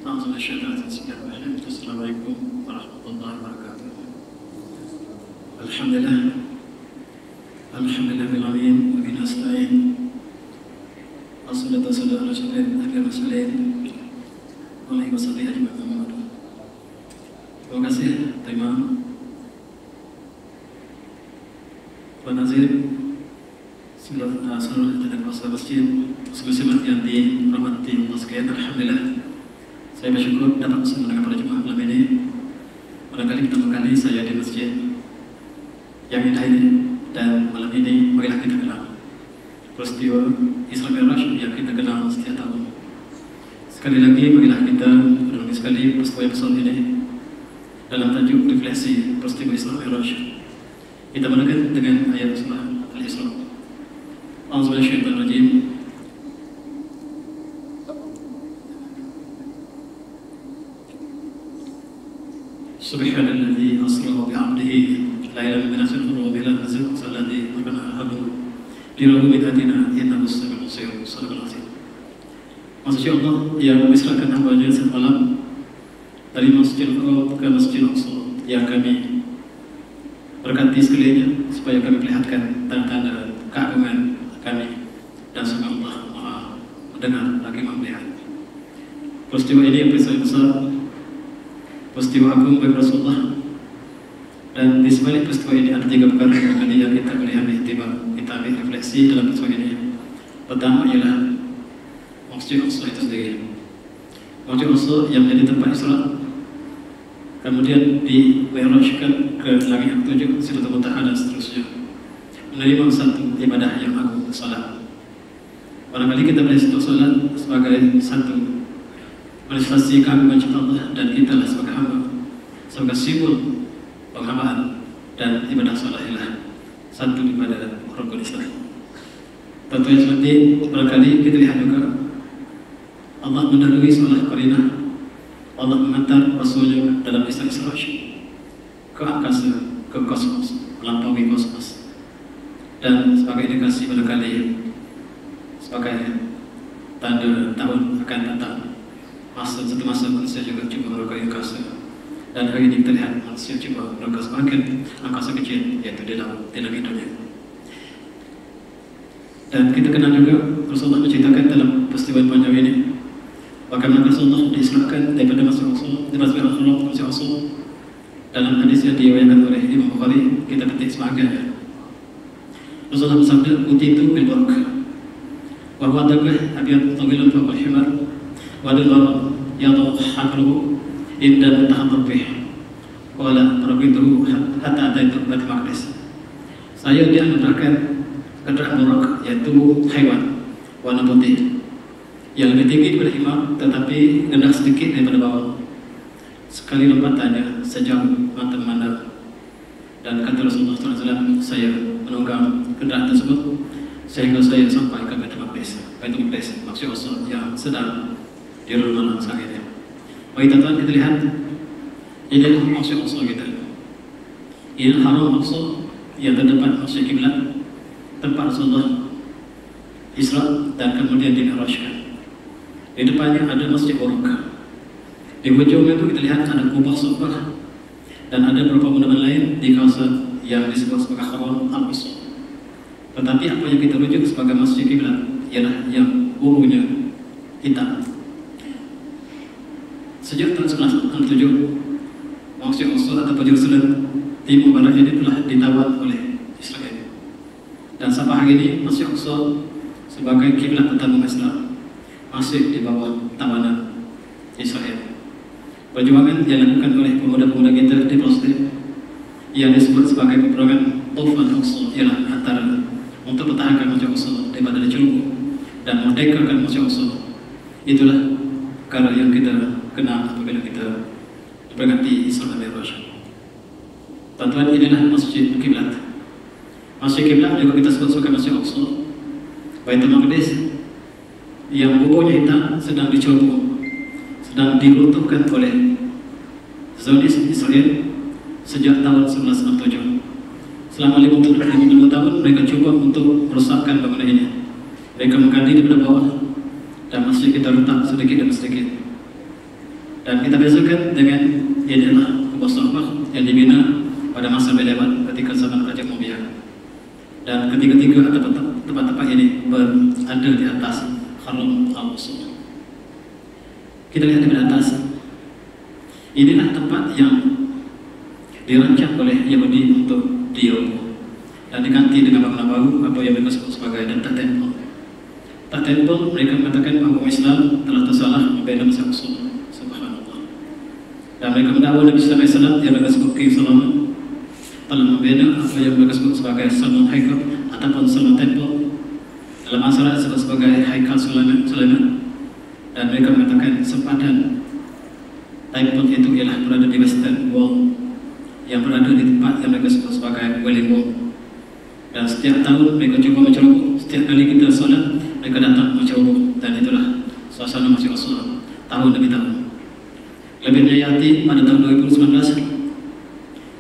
Assalamualaikum warahmatullahi wabarakatuh. Alhamdulillah, alhamdulillahil alamin, wa bihi nasta'in. Wassalatu wassalamu ala asyrofil mursalin wa alihi washabihi ajma'in. Terima kasih, terima Pak Nazir, seluruh dan kuasa masjid, seluruh yang dirahmati Allah sekalian. Alhamdulillah, saya bersyukur dapat mendengar pada Jumat malam ini. Barangkali pertama kali saya di masjid yang indah ini, dan malam ini marilah kita kenal peristiwa Isra Mi'raj yang kita kenal setiap tahun. Sekali lagi marilah kita renungi sekali peristiwa yang besar ini dalam tajuk refleksi peristiwa Isra Mi'raj. Kita mulakan dengan ayat surah Al-Isra. A'udzu billahi minasyaitonir rajim. Subhanalladzi asra bi'abdihi lailan min al-qurub ila al-masjid alladhi barakna di rahmatina innahu sami'un basir. Sallallahu alaihi. Maksudnya Allah yang memisahkan hamba-Nya semalam dari Masjidil Haram ke Masjidil Aqsa yang kami berkati sekelilingnya supaya kami perlihatkan tanda-tanda keagungan kami, dan semoga Allah Maha mendengar lagi melihat. Peristiwa ini peristiwa besar, peristiwa agung bagi Rasulullah, dan di sebalik peristiwa ini ada 3 perkara yang kita boleh ambil iktibar, kita ambil refleksi dalam peristiwa ini. Pertama ialah Masjid Aqsa itu sendiri. Masjid Aqsa yang menjadi tempat Isra, kemudian di-mi'rajkan ke langit yang ketujuh, Sidratul Muntaha dan seterusnya, menerima satu ibadah yang agung, salat. Barangkali kita boleh sebut salat sebagai satu manifestasi keagungan cipta Allah, dan kita lah sebagai hamba, sebagai simbol penghambaan, dan ibadah salat ialah satu ibadah rukun Islam. Tentunya seperti barangkali kita lihat juga Allah mendahului seolah qarinah, Allah mengantar Rasulnya dalam Isra Mi'raj ke angkasa, ke kosmos, melampaui kosmos, dan sebagai indikasi barangkali sebagai tanda tahun akan datang, satu masa manusia juga cuba menerokai angkasa, dan hari ini kita lihat manusia cuba menerokai semakin angkasa kecil, yaitu di dalam langit dunia. Dan kita kenal juga Rasulullah menceritakan dalam peristiwa panjang ini bagaimana Rasulullah diisrakan daripada Masjid Aqsa, di Masjid Aqsa, dalam hadis yang diriwayatkan oleh Imam Bukhari, kita petik sebahagiannya. Rasulullah bersabda, "Utitu bil barak, wa huwa dabah abiyad tawilun fawqa al-himar, wa al-barak yadhu hamluhu inda mutahammad bih. Qala rabbituhu hatta ataitu Baitul Maqdis." Saya dianugerahkan kendaraan barak, yaitu haiwan warna putih yang lebih tinggi daripada himar, tetapi rendah sedikit daripada bawah. Sekali lompatannya sejauh mata memandang. Dan kata Rasulullah SAW, saya menunggang kendaraan tersebut sehingga saya sampai ke Baitul Maqdis. Baitul Maqdis maksud Allah yang sedang dirunung saat ini. Bagi tuan-tuan, kita lihat ini maksud Allah kita. Ini haram maksud yang terdepan maksud kiblat, tempat Rasulullah Isra dan kemudian di-mi'rajkan. Di depannya ada Masjid Barak. Di ujung itu kita lihat ada kubah Sufah, dan ada beberapa monumen lain di kawasan yang disebut sebagai Haram Al-Aqsa. Tetapi apa yang kita rujuk sebagai masjid kiblat ialah yang bulunya hitam. Sejak tahun 1967, Masjid Aqsa atau Yerusalem Timur Barat ini telah ditawan oleh Israel. Dan sampai hari ini Masjid Aqsa sebagai kiblat utama Islam masih di bawah tawanan Israel. Perjuangan yang dilakukan oleh pemuda-pemuda kita di Palestina yang disebut sebagai peperangan Tufan Aqsa ialah antara untuk pertahankan Masjid Aqsa daripada dicelupuk dan merdekakan Masjid Aqsa. Itulah perkara yang kita kenal apabila kita memperingati Isra Mi'raj. Tuan-tuan, inilah masjid kiblat. Masjid kiblat juga kita sebut sebagai Masjid Aqsa. Baitul Maqdis yang bukunya hitam sedang dicelupuk, sedang diruntuhkan oleh Zionis Israel sejak tahun 1967. Selama 50 tahun mereka coba untuk merosakkan bangunan ini. Mereka mengganti di bawah dan masjid kita retak sedikit demi sedikit. Dan kita bezakan dengan inilah kubah Sakhbah yang dibina pada masa Bailawan ketika zaman Raja Umayyah. Dan ketiga-tiga tempat-tempat ini berada di atas Haram al-Wusul. Kita lihat di atas. Inilah tempat yang dirancang oleh Yahudi untuk diroboh dan diganti dengan bangunan baru apa yang mereka sebut sebagai Data Temple. Tak Temple mereka mengatakan bahawa Islam telah tersalah membina Masjid Al-Aqsa. Subhanallah. Dan mereka mendakwa Nabi Sallallahu Alaihi Wasallam yang mereka sebut King Solomon telah membina apa yang mereka sebut sebagai Solomon Haikal ataupun Solomon Temple. Dalam asaran disebut sebagai Haikal Sulaiman. Dan mereka mengatakan sempadan Temple itu ialah berada di Western Wall yang berada di tempat yang mereka sebut sebagai Wailing Wall. Dan setiap tahun mereka cuba menceroboh. Setiap kali kita solat, mereka datang menceroboh. Dan itulah suasana Masjid Al-Aqsa tahun demi tahun. Lebih menyayati pada tahun 2019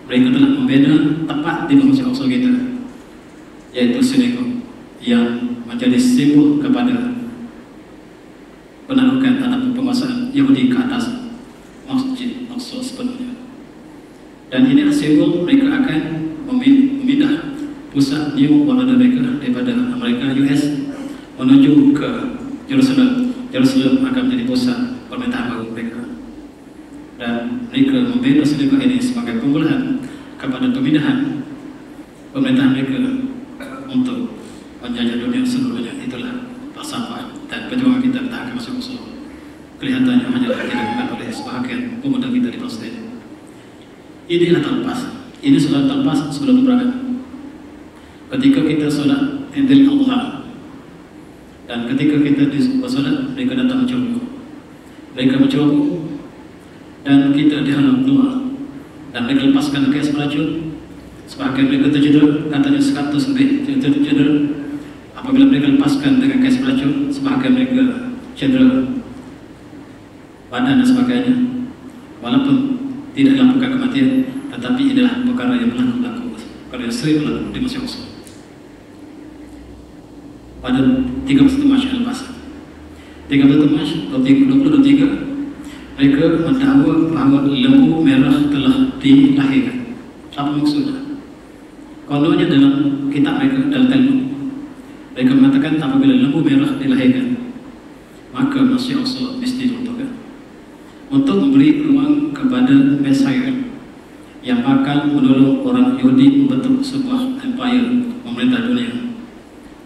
mereka telah membina tempat di Masjid Al-Aqsa kita, yaitu sinagog yang menjadi simbol kepada penaklukan atau penguasaan Yahudi ke atas Masjid Al-Aqsa sepenuhnya. Dan inilah simbol mereka akan memindah pusat New World Order mereka daripada Amerika US menuju ke Jerusalem. Jerusalem akan menjadi pusat pemerintahan baru mereka. Dan mereka membina sinagog ini sebagai pemulahan kepada pemindahan pemerintahan mereka untuk menjajah dunia seluruhnya. Itulah falsafah dan perjuangan kita bertahan Masjid Al-Aqsa. Kelihatannya hanyalah dilakukan oleh sebahagian pemuda kita di Palestin. Inilah terlepas. Ini solat terlepas sebelum berangkat. Ketika kita solat Idul Adha dan ketika kita bersolat, mereka datang menceroboh. Mereka menceroboh dan kita dihalau keluar. Dan mereka lepaskan gas pelacur. Sebahagian mereka tercedera, katanya 100 lebih tercedera. Apabila mereka lepaskan dengan gas pelacur, sebahagian mereka cedera badan dan sebagainya. Walaupun tidak dilaporkan kematian, tetapi inilah perkara yang berlaku, perkara yang sering berlaku di Masjid Al-Aqsa. Pada 31 Mac lepas 31 Mac 2023 mereka mendakwa bahawa lembu merah telah dilahirkan. Apa maksudnya? Kononnya dalam kitab mereka, dalam Talmud, mereka mengatakan apabila lembu merah dilahirkan, maka Masjid Al-Aqsa mesti diruntuhkan untuk memberi ruang kepada Messiah yang akan menolong orang Yahudi membentuk sebuah empire memerintah dunia.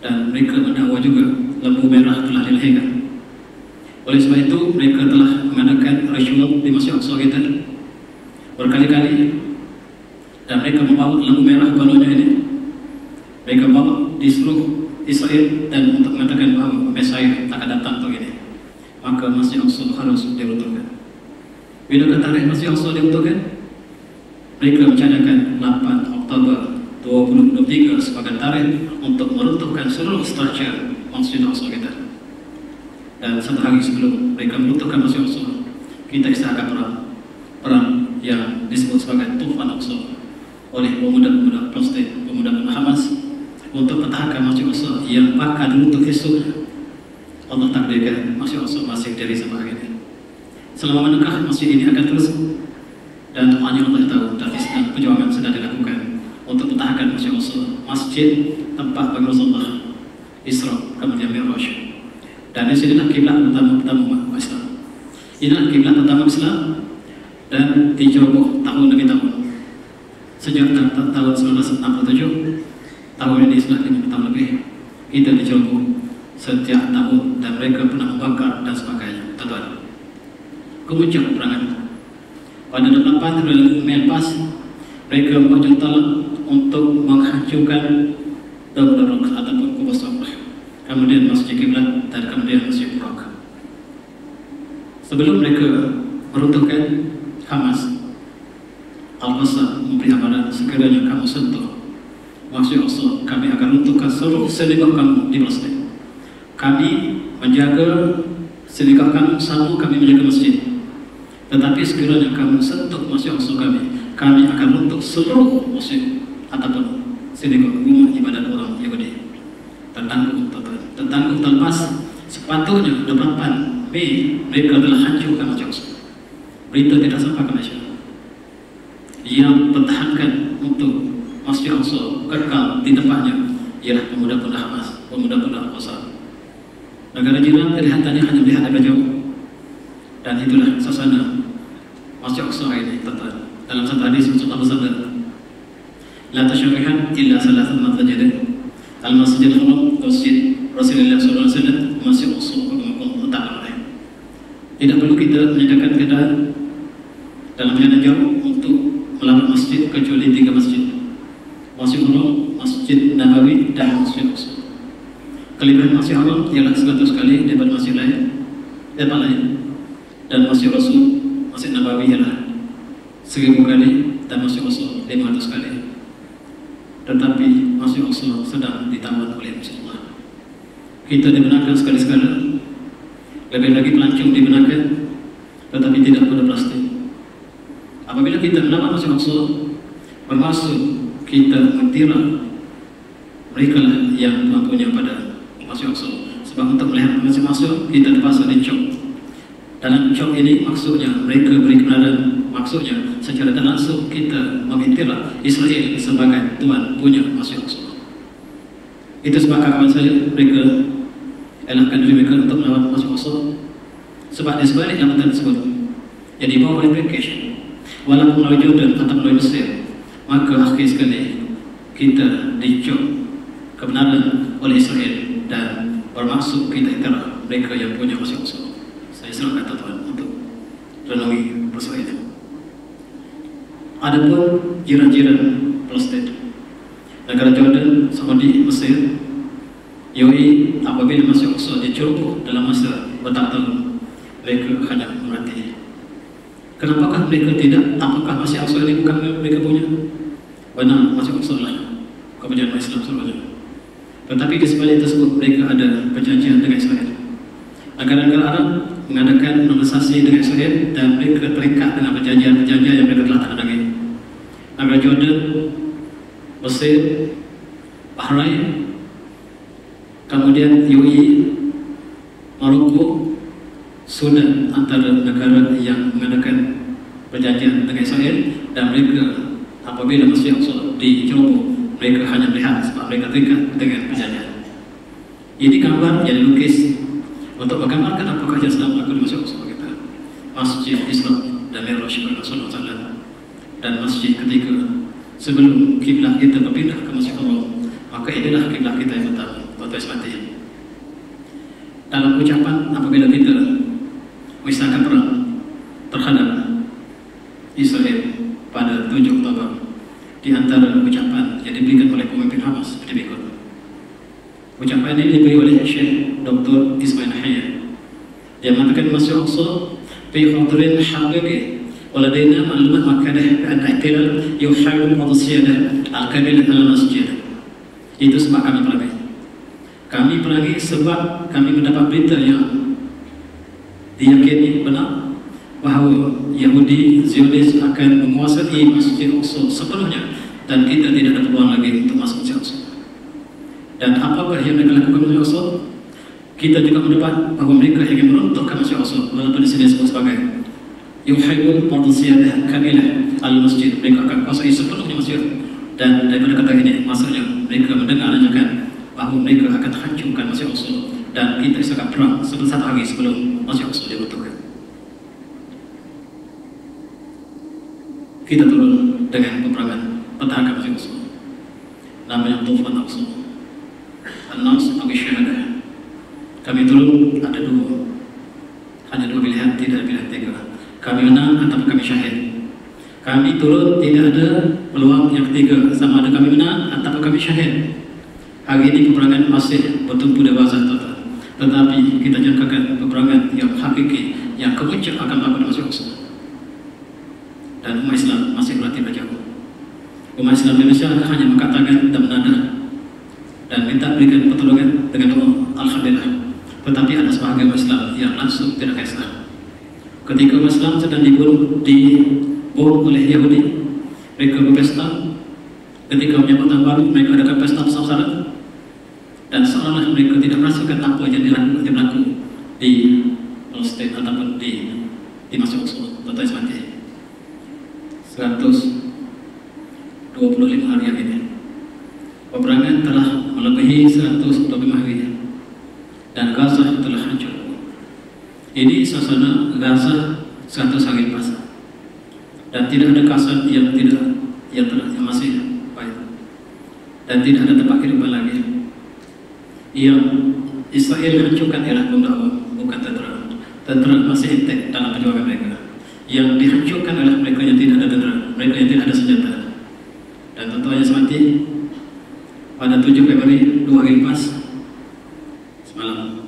Dan mereka mendakwa juga lembu merah telah dilahirkan. Oleh sebab itu mereka telah mengadakan ritual di Masjid Al-Aqsa kita berkali-kali. Dan mereka membawa lembu merah kononnya ini, mereka bawa di seluruh Israel dan untuk mengatakan bahawa Messiah akan datang untuk ini. Maka Masjid Al-Aqsa harus diruntuhkan. Bila ke tarikh Masjid Al-Aqsa diruntuhkan, mereka mencanakan 8 Oktober 2023 sebagai tarikh untuk meruntuhkan seluruh struktur Masjid Al-Aqsa kita. Dan satu hari sebelum mereka meruntuhkan Masjid Al-Aqsa, kita istirahatkan perang yang disebut sebagai Tufan Al-Aqsa oleh pemuda-pemuda Palestin, pemuda Hamas, untuk pertahankan Masjid Al-Aqsa yang bakal diruntuh esok. Allah takdirkan Masjid Al-Aqsa masih dari sebagai ini. Selama manakah masjid ini akan terus, dan hanya Allah tahu. Dan perjuangan sedang dilakukan untuk pertahankan Masjid Al-Aqsa, masjid tempat bagi Rasulullah Isra kemudian Mi'raj. Dan di sinilah kiblat pertama umat Islam. Inilah kiblat pertama Islam dan diceroboh tahun demi tahun. Sejak tahun 1967, tahun ini sudah 5 tahun lebih, kita diceroboh setiap tahun dan mereka pernah membakar dan sebagainya. Tuan-tuan, kemudian peperangan pada 8 bulan Mei lepas, mereka membuat talak untuk menghancurkan Darul ataupun Kubah Sakhbah, kemudian Masjid Kiblat dan kemudian Masjid Burak. Sebelum mereka meruntuhkan Hamas, Al-Aqsa memberi amaran, sekiranya kamu sentuh Masjid Al-Aqsa, kami akan runtuhkan seluruh sinagog kamu di Palestin. Kami menjaga sinagog kamu sama kami menjaga masjid. Tetapi sekiranya kamu sentuh Masjid Al-Aqsa kami akan runtuh seluruh masjid ataupun sinagog rumah ibadat orang Yahudi. Tertangguh terlepas sepatutnya 8 Mei mereka telah hancurkan Masjid Al-Aqsa. berita tidak sampai ke Malaysia. Yang pertahankan untuk Masjid Al-Aqsa kekal di tempatnya ialah pemuda-pemuda Hamas, pemuda-pemuda Al-Aqsa. Negara jiran kelihatannya hanya melihat agak jauh, dan itulah suasana Masjid Al-Aqsa ini. Dalam satu hadis Rasulullah bersabda, "La tasyabihan illa salatun masajid, al-masjidil haram, masjid Rasulullah sallallahu alaihi wasallam, masjid Al-Aqsa." Tidak perlu kita menyediakan keadaan dalam jalan jauh untuk melawan masjid kecuali 3 masjid: Masjid Haram, Masjid Nabawi, dan Masjid Al-Aqsa. Kelebihan Masjid Haram ialah 100 kali daripada masjid lain, dan Masjid Rasul, Masjid Nabawi ialah 1000 kali, dan Masjid Al-Aqsa 500 kali. Tetapi Masjid Al-Aqsa sedang ditawan oleh Rasulullah. Kita dibenarkan sekali-sekala, lebih lagi pelancong dibenarkan, tetapi tidak pada plastik. Apabila kita melawan Masjid Al-Aqsa, bermaksud kita mentira mereka lah yang Tuhan punya pada Masjid Al-Aqsa. Sebab untuk melihat masuk kita terpaksa dicop. Dalam cop ini maksudnya mereka beri kebenaran, maksudnya secara tak langsung kita memintalah Israel sebagai Tuhan punya Masjid Al-Aqsa. Itu sebab kawan saya mereka elakkan diri mereka untuk melawan Masjid Al-Aqsa. Sebab di sebalik jambatan tersebut yang dibawa oleh British, walaupun melalui Jordan atau melalui Mesir, maka akhir sekali kita dicop kebenaran oleh Israel dan bermaksud kita itulah mereka yang punya Masjid Al-Aqsa. Saya serahkan tuan untuk renungi persoalan itu. Adapun jiran-jiran Palestin, negara Jordan, Saudi, Mesir, UAE, apabila Masjid Al-Aqsa diceroboh dalam masa bertahun-tahun, mereka hanya mati. Kenapakah mereka tidak? Apakah Masjid Al-Aqsa ini bukan mereka punya? Benar, Masjid Al-Aqsa lah kepercayaan Islam sebenarnya. Tetapi di sebalik tersebut mereka ada perjanjian dengan Israel. Negara-negara Arab mengadakan negosiasi dengan Israel dan mereka terikat dengan perjanjian-perjanjian yang mereka telah tanda-tangani. Negara Jordan, Mesir, Bahrain, kemudian UAE, Maroko, Sudan antara negara yang mengadakan perjanjian dengan Israel, dan mereka apabila Masjid Al-Aqsa diceroboh, mereka hanya melihat sebab mereka terikat dengan perjanjian. Ini gambar yang dilukis untuk menggambarkan apakah yang sedang berlaku di Masjid Al-Aqsa kita. Masjid Islam dan Mi'raj Rasulullah SAW, dan masjid ketiga sebelum kiblat kita berpindah ke Masjid Haram, maka inilah kiblat kita yang pertama, waktu ismati. Dalam ucapan apabila kita mengisahkan perang terhadap Israel pada 7 Oktober, di antara ucapan yang diberikan oleh pemimpin Hamas seperti berikut. Ucapan ini diberi oleh Syekh Dr. Ismail Hayya. Dia mengatakan Masjid Al-Aqsa fi khadrin haqiqi waladaina ma'lumat makadah an i'tilal yuhawil qadsiyadah al-kamil al-masjid. Itu sebab kami perangi. Kami perangi sebab kami mendapat berita yang diyakini benar bahawa Yahudi Zionis akan menguasai Masjid Al-Aqsa sepenuhnya, dan kita tidak ada peluang lagi untuk masuk Masjid Al-Aqsa. Dan apakah yang mereka lakukan Masjid Al-Aqsa? Kita juga mendapat bahawa mereka ingin meruntuhkan Masjid Al-Aqsa, walaupun di sini disebut sebagai yuhibul qadsiyadah kamilah al-masjid. Mereka akan kuasai sepenuhnya masjid, dan daripada kata ini maksudnya mereka mendengar ajakan bahawa mereka akan hancurkan Masjid Al-Aqsa, dan kita akan perang satu hari sebelum Masjid Al-Aqsa diruntuhkan. Kita turun dengan peperangan pertahanan Masjid Al-Aqsa, namanya Tufan Al-Aqsa, An-Nas bagi syahadah. Kami turun ada 2, hanya 2 pilihan, tidak ada pilihan 3. Kami menang atau kami syahid. Kami turun tidak ada peluang yang ketiga, sama ada kami menang atau kami syahid. Hari ini peperangan masih bertumpu dewasa, tetapi kita jangkakan peperangan yang hakiki, yang kemuncak akan berlaku di Masjid Al-Aqsa. Dan umat Islam masih berlatih berjauh. Umat Islam Indonesia hanya mengatakan dan menanda dan minta berikan pertolongan dengan doa Alhamdulillah. Tetapi ada sebahagian umat Islam yang langsung tidak Islam. Ketika umat Islam sedang dibom oleh Yahudi, mereka berpesta. Ketika menyambut tahun baru, mereka adakan pesta besar-besaran, dan seolah mereka tidak merasakan apa yang berlaku di Palestin ataupun di dimasuk usul total semati 125 hari yang ini. Peperangan telah melebihi 125 hari dan Gaza telah hancur. Ini suasana Gaza 100 hari lepas dan tidak ada kasat yang masih baik dan tidak ada tempat kehidupan lagi. Yang Israel hancurkan ialah bom dakwah, bukan tentera. Tentera masih intek dalam perjuangan mereka. Yang dihancurkan adalah mereka yang tidak ada tentera, mereka yang tidak ada senjata. Dan tentunya semati pada 7 Februari 2 hari lepas semalam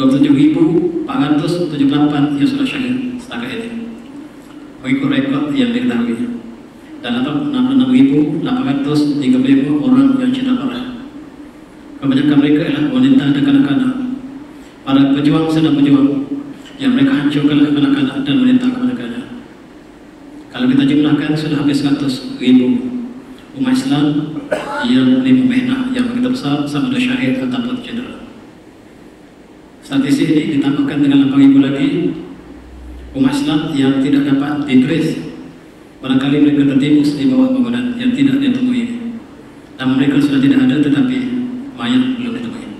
27.478 yang sudah syahid setakat ini mengikut rekod yang diketahui, dan 66.835 orang yang cedera parah. Kebanyakan mereka adalah wanita dan kanak-kanak. Para pejuang sedang berjuang yang mereka hancurkan kanak-kanak dan wanita kebanyakannya. Kalau kita jumlahkan sudah habis 100.000 umat Islam yang dimumehna yang begitu besar sama ada syahid ataupun cedera. Statistik ini ditambahkan dengan 8.000 lagi umat Islam yang tidak dapat ditrace. Barangkali mereka tertimbus di bawah bangunan yang tidak ditemui. Nama mereka sudah tidak ada tetapi mayat belum ditemui.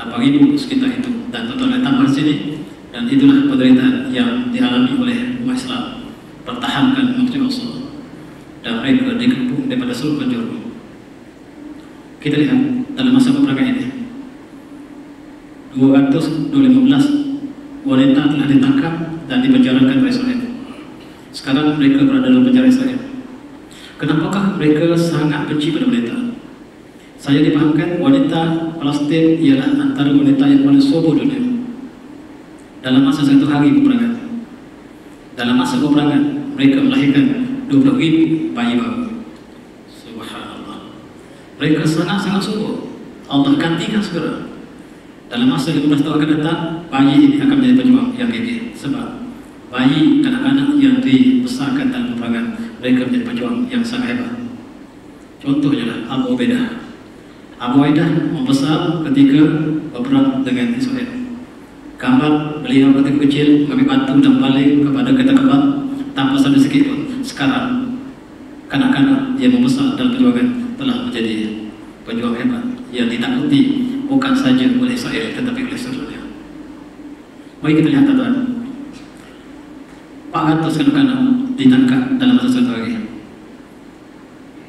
8.000 sekitar itu dan totalnya tambah sini, dan itulah penderitaan yang dialami oleh umat Islam pertahankan Masjid Al-Aqsa dan mereka dikepung daripada seluruh penjuru. Kita lihat dalam masa peperangan ini 215 wanita telah ditangkap dan dipenjarakan oleh Israel. Sekarang mereka berada dalam penjara Israel. Kenapakah mereka sangat benci pada wanita? Saya dipahamkan wanita Palestin ialah antara wanita yang paling subur dunia. Dalam masa 1 hari peperangan, dalam masa peperangan mereka melahirkan 20.000 bayi baru. Subhanallah. Mereka sangat-sangat subur. Allah gantikan segera. Dalam masa 15 tahun akan datang, bayi ini akan menjadi pejuang yang gigih. Sebab bayi kanak-kanak yang dibesarkan dalam peperangan, mereka menjadi pejuang yang sangat hebat. Contohnya lah Abu Ubaidah. Abu Ubaidah membesar ketika berperang dengan Israel. Gambar beliau ketika kecil mengambil batu dan balik kepada kereta kebal tanpa sadar sikit pun. Sekarang kanak-kanak yang membesar dalam perjuangan telah menjadi pejuang hebat yang ditakuti bukan saja oleh Israel tetapi oleh seluruh dunia. Mari kita lihat tuan. 400 kanak-kanak ditangkap dalam masa 1 hari.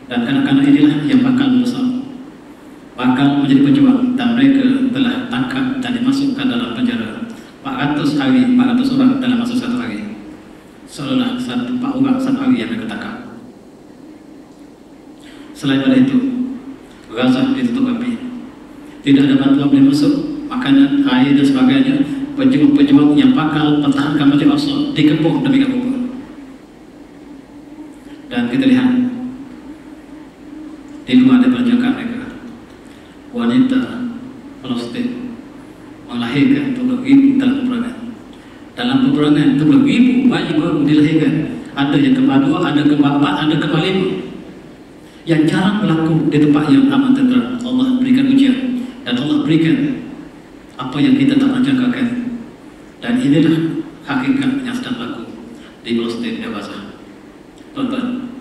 Dan kanak-kanak inilah yang bakal membesar, bakal menjadi pejuang, dan mereka telah tangkap dan dimasukkan dalam penjara 400 hari, 400 orang dalam masa 1 hari. Seolah 4 orang 1 hari yang mereka tangkap. Selain pada itu, Gaza ditutup api. Tidak ada bantuan boleh masuk, makanan, air dan sebagainya. Pejuang-pejuang yang bakal pertahankan Masjid Al-Aqsa dikepung demi kepung. Dan kita lihat di luar ada perjuangan mereka. Wanita Palestin melahirkan 20.000 dalam peperangan. Dalam peperangan 20.000 bayi baru dilahirkan. Ada yang ke-2, ada ke-4, ada ke-5. Yang jarang berlaku di tempat yang aman tentera. Allah berikan ujian dan Allah berikan apa yang kita tak jangkakan. Dan inilah hakikat yang sedang berlaku di Palestin dan Gaza. Tuan-tuan,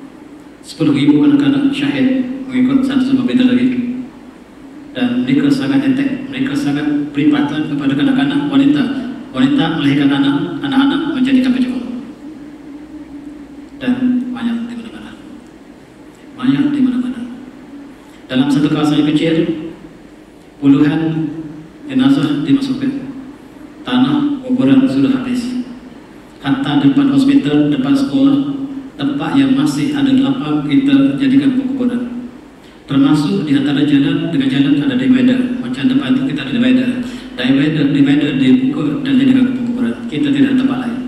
10.000 anak-anak syahid mengikut satu berita lagi. Dan mereka sangat entek, mereka sangat perhatian kepada kanak-kanak, wanita melahirkan anak-anak menjadikan pejuang. Dan mayat di mana-mana. Mayat di mana-mana. Dalam satu kawasan yang kecil, puluhan jenazah dimasukkan. Tanah kuburan sudah habis. Hatta depan hospital, depan sekolah, tempat yang masih ada lapang kita jadikan kuburan. Termasuk di antara jalan dengan jalan ada divider. Macam depan itu kita ada divider dibuka dan jadikan kuburan. Kita tidak ada tempat lain.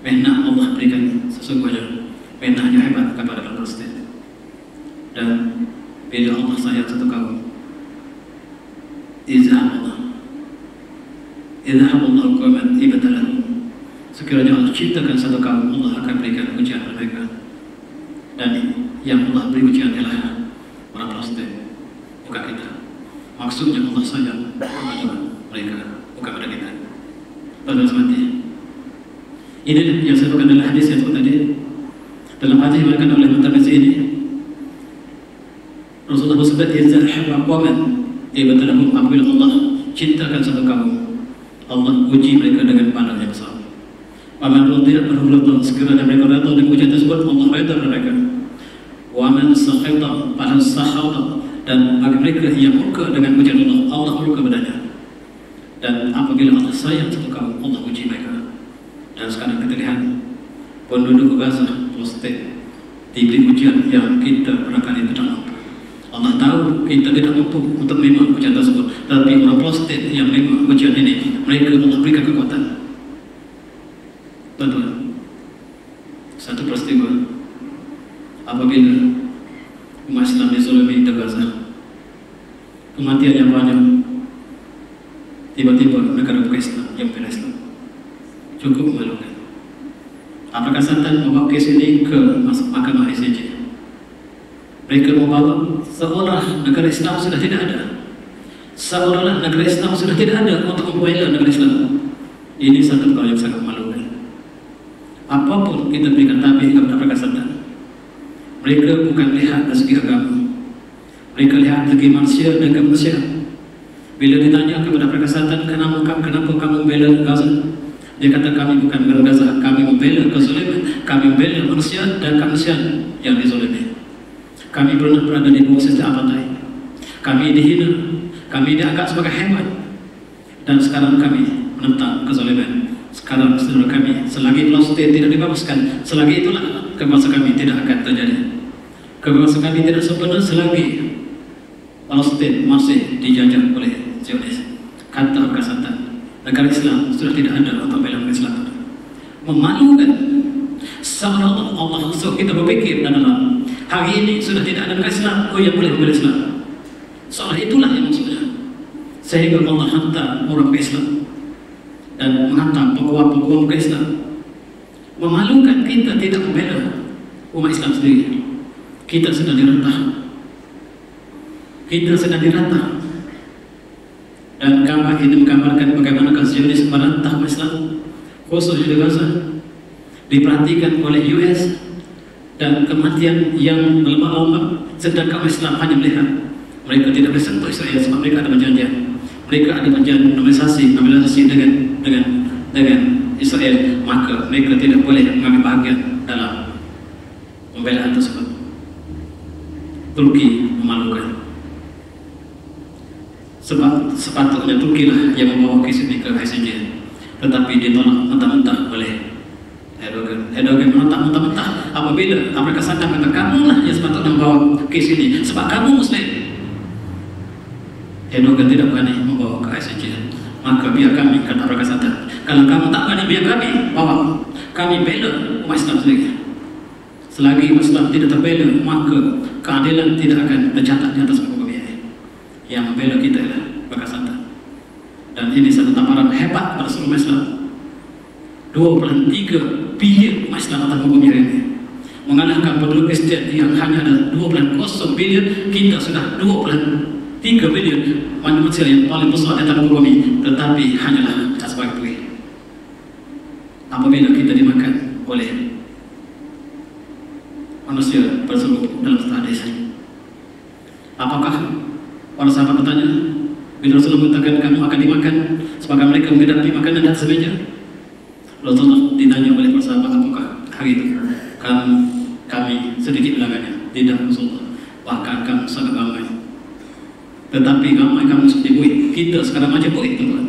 Menah Allah berikan sesungguhnya. Menahnya hebat kepada Palestin. Dan bila Allah sayang satu kaum, izah Allah. Idham Allah qawman ibtalahum. Sekiranya Allah ciptakan satu kaum, Allah akan berikan ujian kepada mereka. Dan yang Allah beri ujian ialah orang Palestin, bukan kita. Maksudnya Allah sayang kepada mereka, bukan pada kita. Pada mati Ini yang saya sebutkan dalam hadis yang sebut tadi. Dalam hadis diriwayatkan oleh At-Tirmidzi ini, Rasulullah bersabda, "Idza ahabba qauman ibtalahum apabila Allah cintakan satu kaum, Allah uji mereka dengan bala yang besar. Wa man radiya anhu sekiranya mereka redha dengan ujian tersebut, Allah redha mereka. Wa man sakhita pada sakhata, dan bagi mereka yang murka dengan ujian Allah, Allah murka padanya. Dan apabila Allah sayang satu kaum, Allah uji mereka." Dan sekarang kita lihat penduduk Gaza, Palestin, diberi ujian yang kita barangkali tidak mampu. Allah tahu kita tidak mampu untuk menerima ujian tersebut, tapi orang Palestin yang menerima ujian ini, mereka Allah berikan kekuatan. Tuan-tuan, satu peristiwa apabila umat Islam dizalimi di Gaza, kematian yang banyak, tiba-tiba negara bukan Islam yang bela Islam, cukup memalukan. Apakah Sultan membawa kes ini ke mahkamah ICJ? Mereka membawa seolah negara Islam sudah tidak ada, seolah negara Islam sudah tidak ada untuk membela negara Islam. Ini satu hal yang sangat memalukan. Apapun kita berikan tabih kepada mereka Sultan, mereka bukan lihat dari segi agama, mereka lihat dari segi manusia dan kemanusia. Bila ditanya kepada mereka Sultan, kenapa kamu membela Gaza? Dia kata, kami bukan membela Gaza, kami membela kezaliman, kami membela manusia dan kemanusiaan yang dizalimi. Kami pernah berada di bawah sistem apartheid, kami dihina, kami dianggap sebagai hewan, dan sekarang kami menentang kezaliman. Sekarang saudara kami, selagi Palestin tidak dibebaskan, selagi itulah kebebasan kami tidak akan terjadi. Kebebasan kami tidak sempurna selagi Palestin masih dijajah oleh Zionis. Kata Sultan, negara Islam sudah tidak ada untuk bela negara Islam. Memalukan. Sama Allah suruh kita berpikir dalam hari ini sudah tidak ada negara Islam, oh yang boleh membela Islam. Soal itulah yang maksudnya. Sehingga Allah hantar orang Islam dan menghantar pengawal-pengawal Islam. Memalukan kita tidak membela umat Islam sendiri. Kita sedang direntah. Kita sedang direntah. Dan gambar ini menggambarkan bagaimana Zionis merentah Islam, khusus di Gaza, diperhatikan oleh US, dan kematian yang berlama-lama, sedangkan Islam hanya melihat. Mereka tidak boleh sentuh Israel sebab mereka ada perjanjian. Mereka ada perjanjian normalisasi dengan Israel, maka mereka tidak boleh mengambil bahagian dalam pembelaan tersebut. Turki memalukan. Sebab sepatutnya Turki lah yang membawa kes ini ke ICJ, tetapi ditolak mentah-mentah oleh Erdogan. Erdogan menolak mentah-mentah apabila Amerika Selatan kata, kamu lah yang sepatutnya membawa kes ini sebab kamu Muslim. Erdogan tidak berani membawa ke ICJ, maka biar kami, kata Amerika Selatan. Kalau kamu tak berani, biar kami bawa. Kami bela umat Islam sendiri. Selagi Islam tidak terbela, maka keadilan tidak akan tercatat di atas muka bumi. Yang membela kita adalah Amerika Selatan. Dan ini satu tamparan hebat pada seluruh Islam. 2,3 bilion umat Islam atas muka bumi ini mengalahkan penduduk Kristen yang hanya ada 2,0 bilion. Kita sudah 2,3 bilion manusia yang paling besar di atas muka bumi, tetapi hanyalah sebagai bui. Apabila kita dimakan oleh manusia berseluruh dalam hadis, apakah para sahabat bertanya, bila Rasulullah mengatakan kamu akan dimakan sebagai mereka menghadapi makanan di atas meja? Rasulullah ditanya oleh para sahabat, apakah hari itu kami sedikit bilangannya? Tidak, Rasulullah, bahkan kamu sangat ramai. Tetapi ramai kamu seperti buih. Kita sekarang macam buih, teman-teman.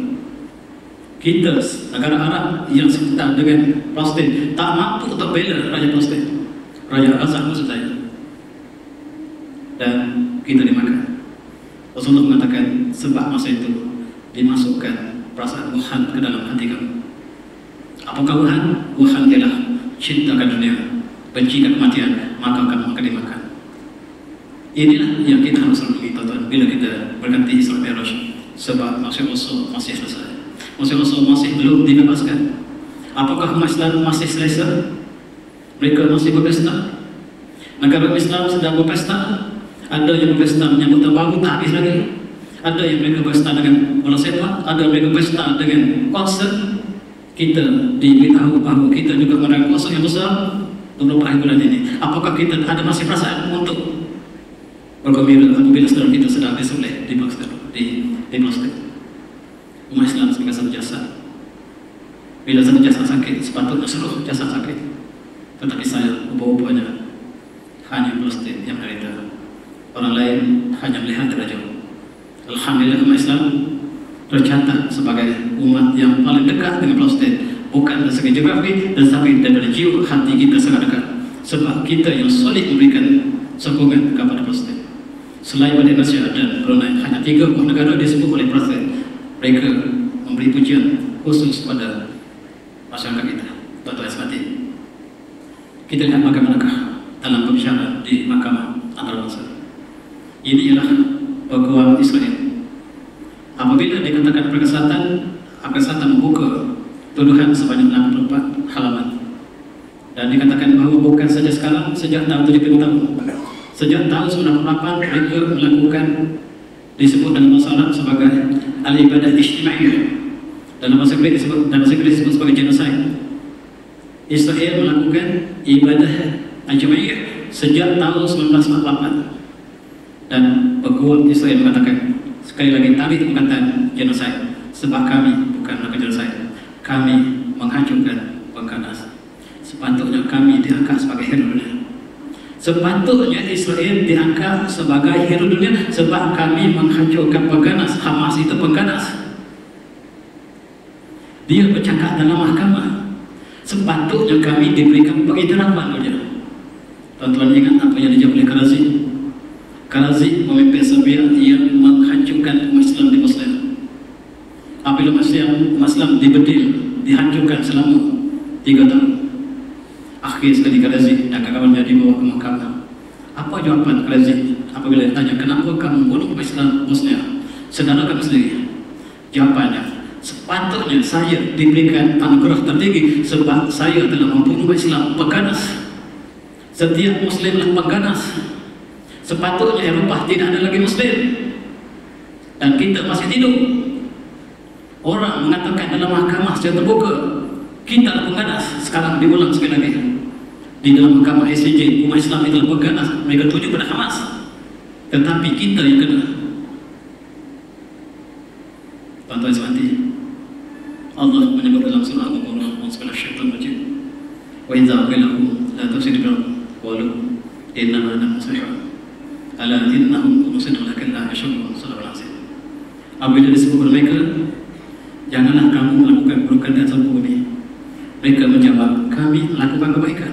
Kita negara Arab yang sekitar dengan Palestin tak mampu untuk bela raja Palestin, raja Gaza maksud saya, dan kita dimakan. Rasulullah mengatakan sebab masa itu dimasukkan perasaan Wuhan ke dalam hati kamu. Apakah Wuhan? Wuhan ialah cinta ke dunia, benci ke kematian, maka kamu akan dimakan. Inilah yang kita harus renungi, tuan-tuan, bila kita berganti Isra Mi'raj. Sebab maksud Rasul masih selesai, maksud Rasul masih belum dibebaskan. Apakah umat Islam masih selesa? Mereka masih berpesta. Negara Islam sedang berpesta. Ada yang berpesta menyambut tahun baru tak habis lagi. Ada yang mereka berpesta dengan bola sepak. Ada yang mereka berpesta dengan konser. kita diberitahu bahwa kita juga menerima kuasa yang besar beberapa hari bulan ini. Apakah kita ada masih perasaan untuk bergembira apabila saudara kita sedang disembelih di Palestin? Umat Islam sebagai satu jasad. Bila satu jasad sakit, sepatutnya seluruh jasad sakit. Tetapi saya ubah-ubahnya hanya Palestin yang menderita. Orang lain hanya melihat dari jauh. Alhamdulillah umat Islam tercatat sebagai umat yang paling dekat dengan Palestin, bukan dari segi geografi, tetapi dari jiwa hati kita sangat dekat. Sebab kita yang solid memberikan sokongan kepada Palestin. Selain pada Indonesia dan Brunei, hanya 3 buah negara disebut oleh Palestin. Mereka memberi pujian khusus pada masyarakat kita. Tuan-tuan sekalian, kita lihat bagaimanakah dalam pembicaraan di mahkamah antarabangsa. Ini ialah peguam Israel. Apabila dikatakan perkesatan membuka tuduhan sebanyak 64 halaman dan dikatakan bahawa bukan saja sekarang, sejak tahun 75 tahun, sejak tahun 98 mereka melakukan disebut dalam bahasa Arab sebagai al-ibadah ijtimaiyah, dalam bahasa Inggeris disebut sebagai genocide. Israel melakukan ibadah ijtimaiyah sejak tahun 1948 dan peguam Israel mengatakan sekali lagi tadi perkataan genocide, sebab kami bukan melakukan genocide, kami menghancurkan pengganas. Sepatutnya kami diangkat sebagai hero dunia. Sepatutnya Israel diangkat sebagai hero dunia sebab kami menghancurkan pengganas. Hamas itu pengganas. Dia bercakap dalam mahkamah. Sepatutnya kami diberikan pengiktirafan dunia. Tuan-tuan ingat apa yang dijawab oleh Karazi? Karazi pemimpin Serbia yang menghancurkan umat Islam di Bosnia. Apabila umat Islam dibedil, dihancurkan selama 3 tahun. Akhir sekali Karazi dan kawan-kawannya dibawa ke mahkamah. Apa jawapan Karazi apabila ditanya kenapa kamu bunuh umat Islam Bosnia? Saudara kamu sendiri. Jawapannya, sepatutnya saya diberikan anugerah tertinggi sebab saya telah membunuh umat Islam pengganas. Setiap Muslimlah pengganas. Sepatutnya Eropah tidak ada lagi Muslim dan kita masih tidur. Orang mengatakan dalam mahkamah secara terbuka kita adalah pengganas. Sekarang diulang sekali lagi di dalam mahkamah ICJ, umat Islam itu adalah pengganas. Mereka tuju pada Hamas, tetapi kita yang kena. Tuan-tuan sekalian, Allah menyebut dalam surah Al-Baqarah wa idza qila lahum la tufsidu bil ardi qalu innama nahnu muslihun ala innahum muslihun lakin la yashurun. Apabila disebut kepada mereka, janganlah kamu melakukan keburukan di atas bumi, mereka menjawab, kami melakukan kebaikan.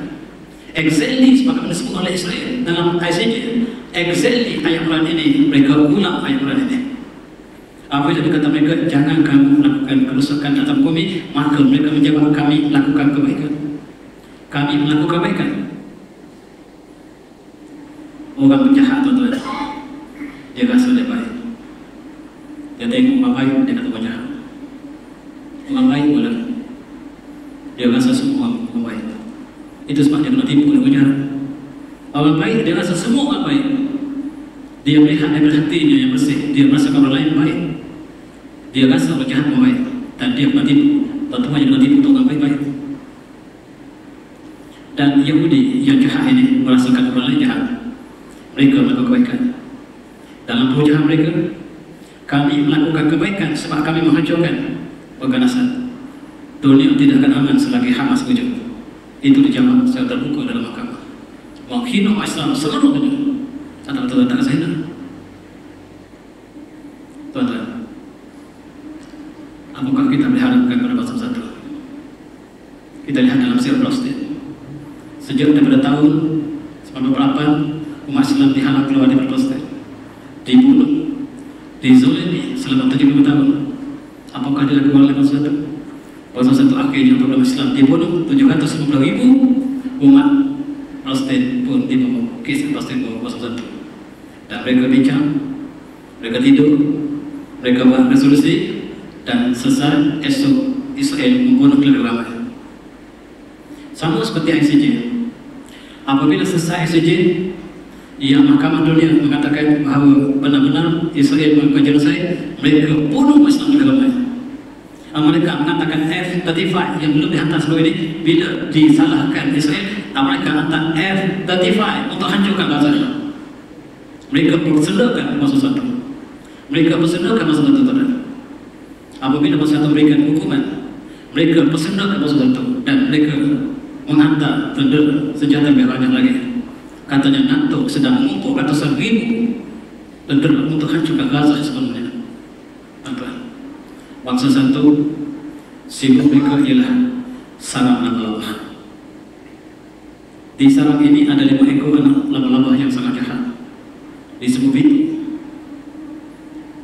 Exactly sebagaimana disebut oleh Israel dalam ICJ. Exactly ayat Quran ini, mereka ulang ayat Quran ini. Apabila dikata mereka, jangan kamu melakukan kerusakan di atas bumi, maka mereka menjawab, kami melakukan kebaikan. Kami melakukan kebaikan. Orang penjahat, tuan-tuan, dia rasa dia baik. Dia tengok orang baik, dia kata penjahat. Orang baik boleh. Dia rasa semua orang baik. Itu sebab dia kena tipu oleh penjahat. Orang baik, dia rasa semua orang baik. Dia melihat daripada hatinya yang bersih. Dia merasa orang lain baik. Dia rasa orang jahat orang baik. Dan dia kena tipu. Tentunya dia kena tipu untuk orang baik-baik. Dan Yahudi yang jahat ini merasakan orang lain jahat. Mereka melakukan kebaikan. Dalam perujahan mereka, kami melakukan kebaikan sebab kami menghancurkan penganasan. Dunia tidak akan aman selagi Hamas wujud. Itu dijawab secara terbuka dalam mahkamah. Menghina Islam seluruh dunia adalah tanda-tanda zina. Tuan-tuan, apakah kita mengharapkan pada bangsa satu? Kita lihat dalam sejarah Palestin. Sejak daripada tahun 98, umat Islam dihalang keluar dari Palestin, dibunuh, dizolimi selama 75 tahun. Apakah dilakukan oleh bangsa satu? Bangsa satu akhirnya program Islam dibunuh 750.000 umat Palestin pun dibunuh. Kisah Palestin pun bangsa satu. Dan mereka bincang, mereka tidur, mereka buat resolusi, dan selesai esok Israel membunuh lebih ramai. Sama seperti ICJ. Apabila selesai ICJ, yang mahkamah dunia mengatakan bahawa benar-benar Israel melakukan genocide, mereka bunuh Islam lebih ramai. Mereka mengatakan F-35 yang belum di atas ini bila disalahkan Israel, mereka hantar F-35 untuk hancurkan Gaza. Mereka bersendakan masa satu. Mereka bersendakan masa satu. Apabila masa satu memberikan hukuman, mereka bersendakan masa satu dan mereka menghantar tentera senjata banyak lagi. Katanya NATO sedang mengumpul ratusan ribu tentera untuk hancurkan Gaza sebelumnya. Bangsa satu sibuk mereka ialah sarang laba-laba. Di sarang ini ada 5 ekor anak laba-laba yang sangat jahat. Disebut itu.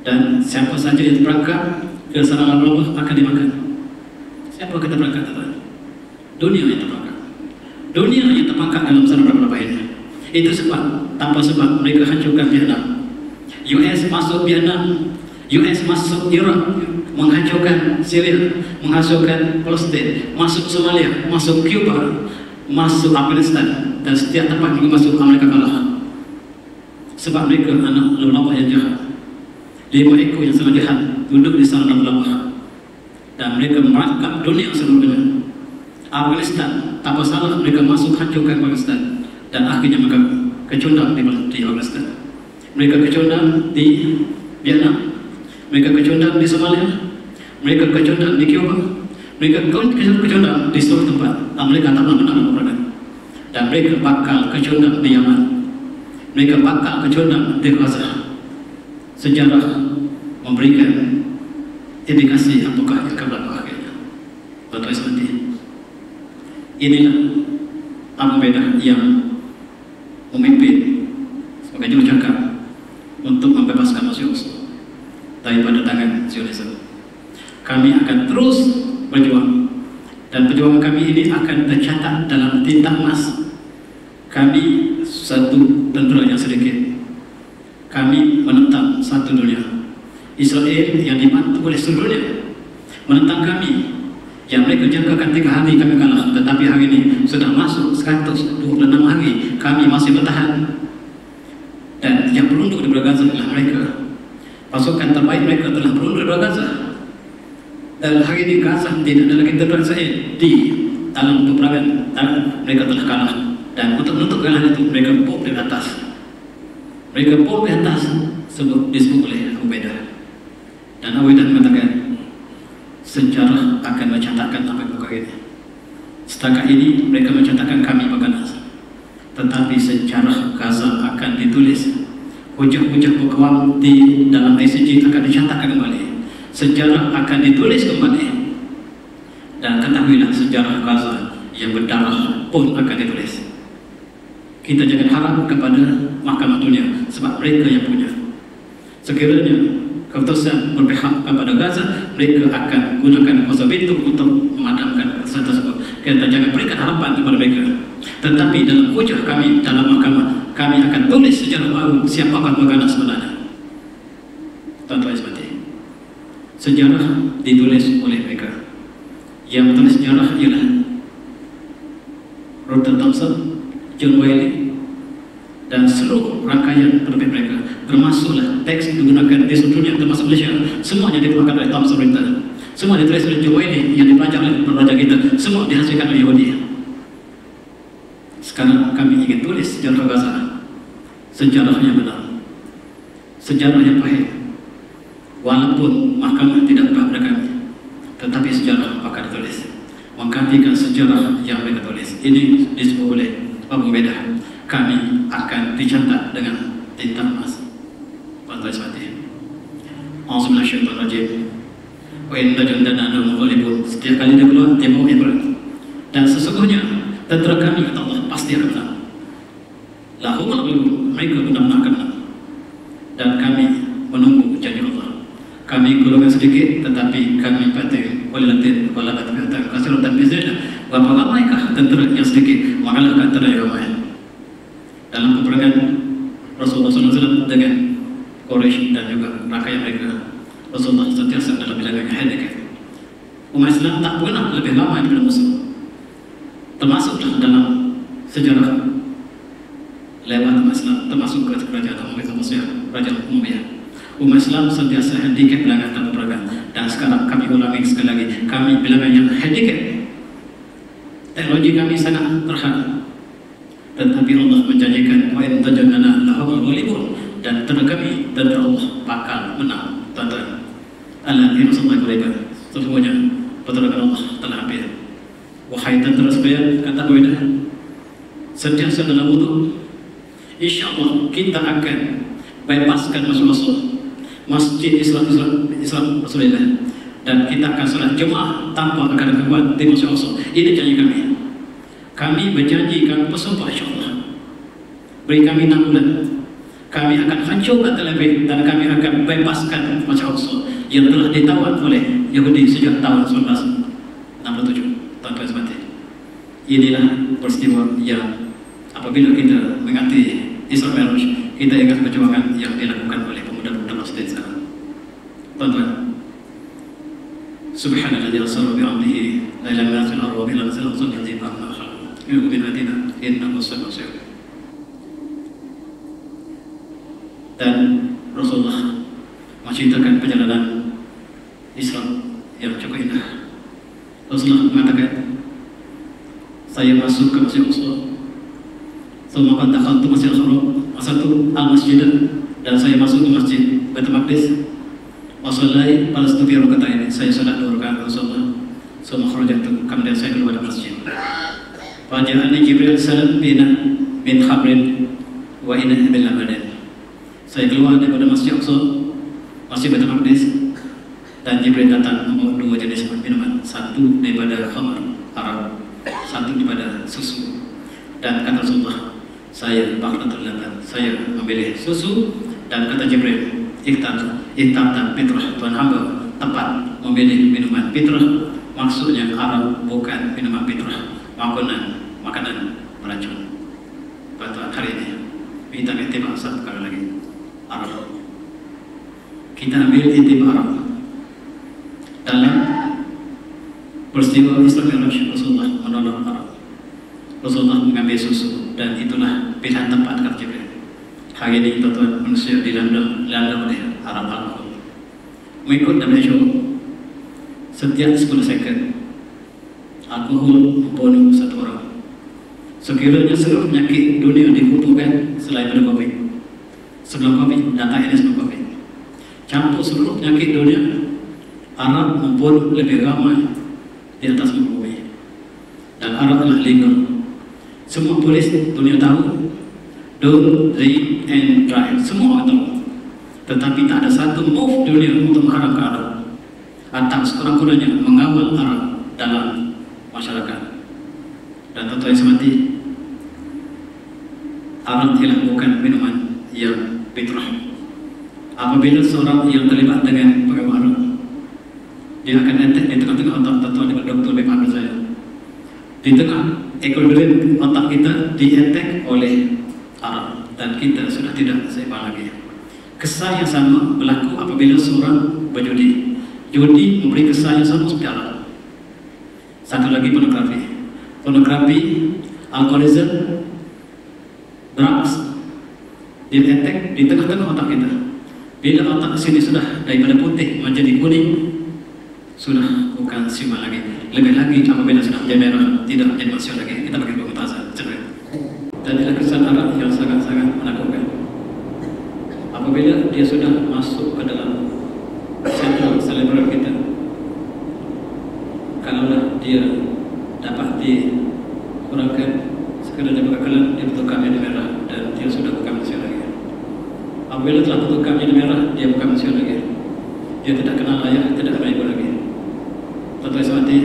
Dan siapa saja yang terperangkap ke sarang laba-laba akan dimakan. Siapa kita terperangkap? Dunia yang terperangkap. Dunia yang terperangkap dalam sarang laba-laba ini. Itu sebab, tanpa sebab mereka hancurkan Vietnam. US masuk Vietnam, US masuk Iraq, menghancurkan Syria, menghancurkan Palestin, masuk Somalia, masuk Cuba, masuk Afghanistan, dan setiap tempat yang masuk Amerika kalah. Sebab mereka anak laba-laba yang jahat. 5 ekor yang sangat jahat duduk di sarang laba-laba, dan mereka merangkap dunia seluruhnya. Afghanistan, tanpa salah mereka masuk hancurkan Afghanistan, dan akhirnya mereka kecundang di Afghanistan. Mereka kecundang di Vietnam, mereka kecundang di Somalia, mereka kecundang di Cuba, mereka kecundang di seluruh tempat. Mereka tak pernah menang. Dan mereka bakal kecundang di Yaman, mereka bakal kecundang di Gaza. Sejarah memberikan indikasi apakah yang akan berlaku akhirnya. Betul seperti inilah Abu Ubaidah yang memimpin sebagai jurucakap untuk membebaskan manusia daripada tangan Zionisme. Kami akan terus berjuang, dan perjuangan kami ini akan tercatat dalam tinta emas. Kami satu tentera yang sedikit. Kami menentang satu dunia. Israel yang dibantu oleh seluruh dunia menentang kami. Yang mereka jangkakan 3 hari kami kalah, tetapi hari ini sudah masuk 126 hari kami masih bertahan. Dan yang berunduk di Gaza adalah mereka. Pasukan terbaik mereka telah berunduk di Gaza. Dan hari ini Gaza tidak ada lagi tentera Israel di dalam peperangan, dan mereka telah kalah. Dan untuk menutup kekalahan itu mereka bom di atas. Mereka bom di atas disebut oleh Abu Ubaidah. Dan Abu Ubaidah mengatakan sejarah akan mencatatkan apa yang bukan ini. Setakat ini mereka mencatatkan kami berganas, tetapi sejarah Gaza akan ditulis. Hujah-hujah berkawal di dalam ICG akan dicatatkan kembali. Sejarah akan ditulis kembali. Dan ketahuilah sejarah Gaza yang berdarah pun akan ditulis. Kita jangan harap kepada mahkamah dunia, sebab mereka yang punya. Sekiranya keputusan berpihak kepada Gaza, mereka akan gunakan kuasa veto untuk memadamkan keputusan tersebut. Kita jangan berikan harapan kepada mereka. Tetapi dalam hujah kami dalam mahkamah, kami akan tulis sejarah baru siapakah pegana sebenarnya. Tuan-tuan seperti sejarah ditulis oleh mereka. Yang menulis sejarah ialah Robert Thompson, John Wiley, dan seluruh rangkaian penerbit mereka, termasuklah teks yang digunakan di seluruh dunia termasuk Malaysia. Semuanya dikeluarkan oleh Thompson Printer. Semua ditulis oleh John Wiley yang dipelajari oleh raja kita. Semua dihasilkan oleh Yahudi. Sekarang kami ingin tulis sejarah Gaza, sejarah yang benar, sejarah yang baik. Walaupun mahkamah tidak berhak pada kami, tetapi sejarah akan ditulis menggantikan sejarah yang mereka tulis. Ini disebut oleh Abu Ubaidah. Kami akan dicatat dengan tinta emas. Tuan-tuan sekalian, Auzubillahiminasyaitonirrajim. Wa inna jundana lahumul ghalibun. Setiap kali dia keluar, dia bawa ibarat. Dan sesungguhnya tentera kami, kata Allah, pasti akan menang. Lahumul ghalibun, mereka benar-benar akan menang. Dan kami menunggu janji Allah. Kami golongan sedikit, tetapi kami patuh walatin walabat kasiratan bizina. Berapa ramaikah tentera yang sedikit mengalahkan tentera yang ramai? Dalam peperangan Rasulullah SAW dengan Quraisy dan juga rangkaian mereka, Rasulullah sentiasa dalam bilangan hadis. Umat Islam tak pernah lebih lama daripada musuh. Termasuklah dalam sejarah lewat umat Islam, termasuk kerajaan Umayyah, Kerajaan Umayyah. Umat Islam sentiasa handicap bilangan tanpa peradaban. Dan sekarang kami ulangi sekali lagi, kami bilangan yang handicap. Teknologi kami sangat terhad. Tetapi Allah menjanjikan wa in tajannana lahumul ghalibun, dan tentara kami, tentara Allah bakal menang. Tuan-tuan, Allah yang sallallahu alaihi sesungguhnya pertolongan Allah telah hampir. Wahai tentara sekalian, kata Buddha, sentiasa dalam wudu, insyaallah kita akan bebaskan masjid Islam Rasulullah, dan kita akan sholat Jumaat tanpa akan gangguan di masjid Allah. Ini janji kami. Kami berjanji, kami bersumpah insyaAllah, beri kami 6 bulan, kami akan hancurkan Tel Aviv dan kami akan bebaskan masjid Allah yang telah ditawan oleh Yahudi sejak tahun 1967. Tuan-tuan sebati, inilah peristiwa yang apabila kita mengingati Isra Mi'raj, kita ingat perjuangan yang dilakukan oleh pemuda-pemuda Palestina sana. Tuan-tuan, Subhanalladzi asra bi 'abdihi lailan min al-ardi wa bil ardi wa sallallahu dan Rasulullah menceritakan perjalanan Islam yang cukup indah. Rasulullah mengatakan, saya masuk ke Masjid Aqsa, thumma dakhaltu Masjid Al-Haram, masatu al-masjid, dan saya masuk ke Masjid Baitul Maqdis, wa shallai falastu fi rak'atain, saya salat 2 rakaat Rasulullah, thumma kharajtu, kemudian saya keluar dari masjid. Faja'ani Jibril salam bina min khamrin wa inna min labanin. Saya keluar daripada Masjid Aqsa, Masjid Baitul Maqdis, dan Jibril datang membawa 2 jenis minuman, satu daripada khamar Arab, satu daripada susu. Dan kata Rasulullah, saya baklatul laban, saya memilih susu. Dan kata Jibril, ikhtar fitrah, Tuhan hamba tepat memilih minuman fitrah. Maksudnya Arab bukan minuman fitrah, makanan beracun. Pada hari ini kita iktibar satu kali lagi Arab. Kita ambil iktibar Arab dalam peristiwa Isra Mi'raj. Rasulullah menolong Arab, Rasulullah mengambil susu, dan itulah pilihan tempat kata Jibril. Hari ini tuan-tuan, manusia dilanda oleh Arab. Mengikut WHO, setiap 10 second alkohol membunuh 1 orang. Sekiranya seluruh penyakit dunia dikumpulkan selain pada COVID, sebelum COVID, data ini sebelum COVID, campur seluruh penyakit dunia, Arab membunuh lebih ramai di atas muka bumi. Dan Arab adalah legal. Semua polis dunia tahu, don't drink and drive, semua orang tahu. Tetapi tak ada satu move dunia untuk mengharapkan Arab atau sekurang-kurangnya mengawal Arab dalam masyarakat. Dan tentu yang semati, Arab ialah bukan minuman yang fitrah. Apabila seorang yang terlibat dengan pegawai Arab, dia akan attack di tengah-tengah otak. Tentu dengan doktor lebih paham saya, di tengah equilibrium otak kita di-attack oleh Arab, dan kita sudah tidak seimbang lagi. Kesal yang sama berlaku apabila seorang berjudi. Judi memberi kesan yang sama seperti Arab. Satu lagi pornografi, alkoholisme, drugs, di tengah-tengah otak kita. Bila otak sini sudah daripada putih menjadi kuning, sudah bukan simak lagi. Lebih lagi apabila sudah menjadi merah, tidak menjadi manusia lagi. Kita bagi pemutasan. Dan inilah kesan Arab yang sangat-sangat menakutkan. Apabila dia sudah masuk ke dalam sentral selebral kita, kalaulah dia dapat dikurangkan sekadar daripada kelam, dia betulkan menjadi merah, dan dia sudah bukan manusia lagi. Apabila telah betulkan menjadi merah, dia bukan manusia lagi. Dia tidak kenal ayah, tidak kenal ibu lagi. Tentu mati,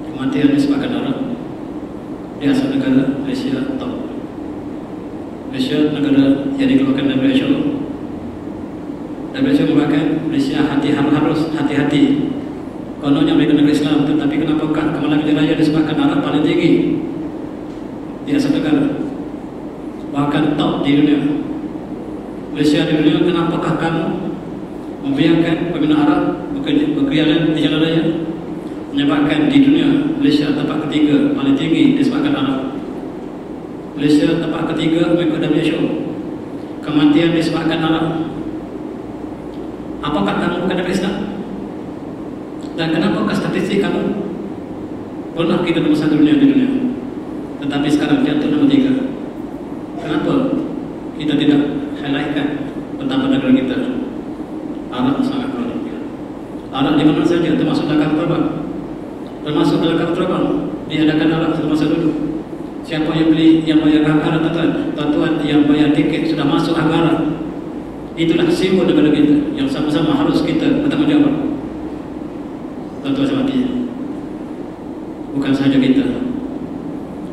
kematian disebabkan Arab di asal negara Malaysia top. Malaysia negara yang dikeluarkan dari WHO. WHO mengatakan Malaysia harus hati-hati. Kononnya mereka negara Islam, tetapi kenapa kemalangan raya disebabkan Arab paling tinggi di asal negara, bahkan top di dunia. Malaysia di dunia, kenapakah kamu membiarkan pembina Arab berkeliaran di jalan raya, menyebabkan di dunia Malaysia tempat ketiga paling tinggi disebabkan Arab. Malaysia tempat ketiga mengikut WHO, kematian disebabkan Arab. Apakah kamu bukan dari Islam? Dan kenapa statistik kamu pernah kita nomor 1 dunia di dunia, tetapi sekarang jatuh nomor 3? Kenapa kita tidak highlightkan betapa negara kita Arab sangat kronik? Arab di mana saja, termasuk dalam kapal terbang. Termasuk dalam kapal terbang diadakan Arab semasa dulu. Siapa yang beli, yang bayar anggaran, tuan-tuan yang bayar tiket sudah masuk anggaran. Itulah simbol negara kita yang sama-sama harus kita bertanggungjawab. Tuan-tuan semati, bukan sahaja kita,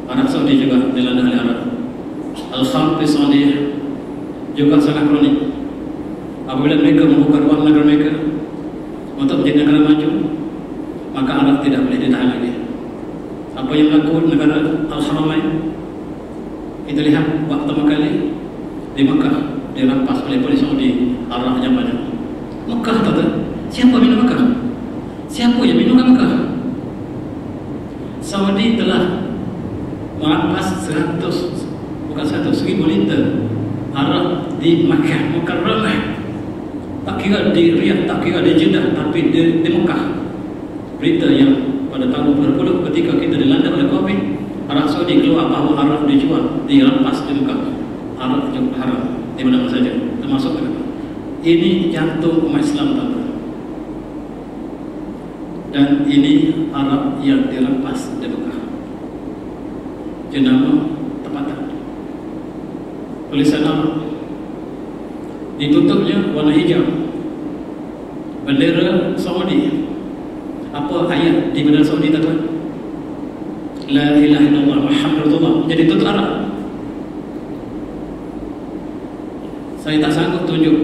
Arab Saudi juga dilanda oleh Arab. Al-Khamr di Saudi juga sangat kronik. Apabila mereka membuka ruang negara mereka untuk menjadi negara maju, maka Arab tidak boleh ditahan lagi. Apa yang berlaku negara Al-Haramain, kita lihat waktu pertama kali di Mekah dirampas oleh polis Saudi Arab yang banyak. Mekah kata, siapa minum Mekah? Siapa yang minum Mekah? Saudi telah merampas 100 liter Arab di Makkah Mukarramah. Tak kira di Riyadh, tak kira di Jeddah, tapi di Mekah. Berita yang pada tahun 2010 ketika kita dilanda oleh Covid, Arab Saudi keluar bahawa Arab dijual, dirampas di Mekah. Arab yang haram di mana saja, termasuk Mekah. Ini jantung umat Islam, tuan-tuan. Dan ini Arab yang dirampas di Mekah. Jenama tempatan. Tulisan Arab. Ditutupnya warna hijau. Bendera Saudi. Apa ayat di bendera Saudi, tuan-tuan? La ilaha illallah Muhammadur Rasulullah. Jadi tutup Arab. Saya tak sanggup tunjuk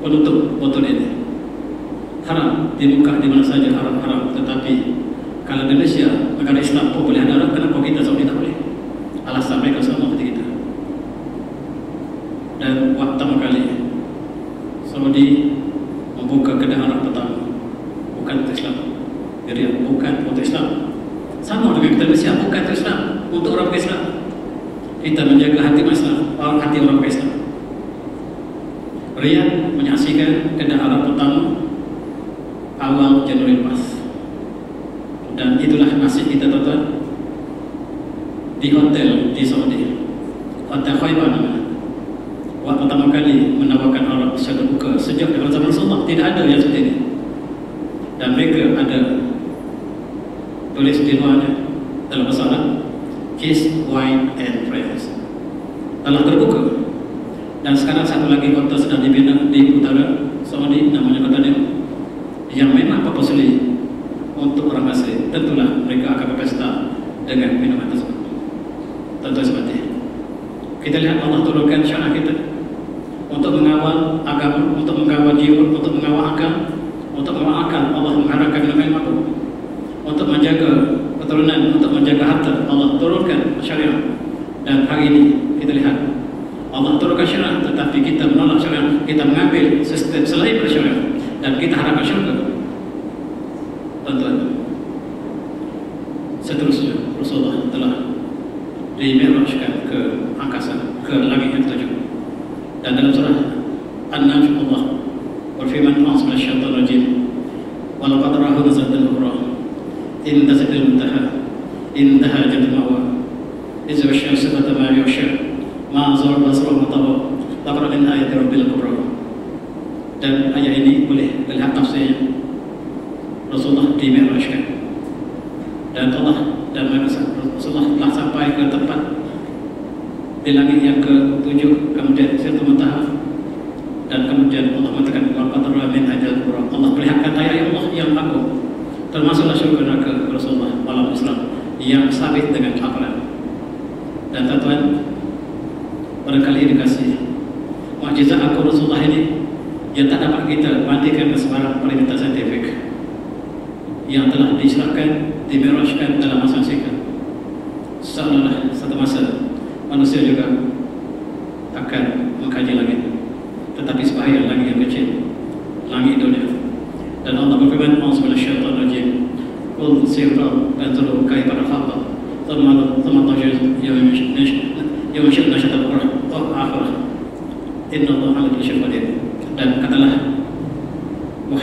penutup botol ini. Haram dibuka di mana saja, haram. Tetapi kalau Indonesia negara Islam pun boleh ada Arab, kenapa kita Saudi tak boleh? Alasan mereka sama seperti kita. Dan waktu pertama kali Saudi membuka kedai Arab pertama, bukan untuk Islam. Jadi bukan untuk Islam. Sama dengan kita Malaysia, bukan untuk Islam, untuk orang Islam. Kita menjaga hati Islam, hati orang Islam. Riyadh menyaksikan kedai Arab pertama awal Januari lepas. Dan itulah nasib kita, tuan-tuan. Di hotel di Saudi, Hotel Khaybar namanya. Waktu pertama kali menawarkan Arab secara buka sejak daripada zaman Rasulullah, tidak ada yang seperti ini. Dan mereka ada tulis di luarnya dalam bahasa Arab, Cheese, Wine and Friends. Telah terbuka. Dan sekarang satu lagi kota sedang dibina di utara Saudi, namanya kota New, yang memang purposely untuk orang asing. Tentulah mereka akan berpesta dengan minuman tersebut. Tentu seperti kita lihat Allah turunkan syariat kita untuk mengawal agama, untuk mengawal jiwa, untuk mengawal akal, untuk mengawal akal. Allah mengharapkan minuman mabuk, untuk menjaga keturunan, untuk menjaga harta. Allah turunkan syariat. Dan hari ini kita lihat Allah turunkan syariat, tetapi kita menolak syariat. Kita mengambil sistem selain syariat dan kita harapkan syurga. Tuan-tuan, seterusnya Rasulullah telah dimi'rajkan ke angkasa, ke langit yang ketujuh. Dan dalam surah An-Najm Allah berfirman, "A'udzu billahi minasyaitonir rajim. Wa laqad ra'ahu nazlatan ukhra inda sidratil muntaha indaha jannatul ma'wa idza asy-syamsu ma yughsha ma zara basara wa tawa laqad min ayati rabbil kubra." Dan ayat ini boleh dilihat tafsirnya. Rasulullah dimi'rajkan dan Allah dan Rasulullah telah sampai ke tempat di langit yang ke-7, kemudian Sidratul Muntaha, dan kemudian Allah mengatakan waqad min ajal qura. Allah perlihatkan ayat Allah yang agung, termasuklah syurga neraka Rasulullah dalam Islam yang sabit dengan hafalan. Dan tuan-tuan, barangkali dikasih mukjizat aku Rasulullah ini yang tak dapat kita bandingkan dengan sebarang perintah saintifik yang telah diserahkan, dimi'rajkan dalam masa singkat. Seolah-olah satu masa manusia juga akan mengkaji langit, tetapi sebahagian langit yang kecil, langit dunia. Dan Allah berfirman, "A'udzu billahi minasyaitonir rajim. Qul siru fanzuru kaifa khalaqa thumma tarji'u yawma syi'na syatal akhirah. Inna Allah 'ala kulli syai'in qadir." Dan katalah,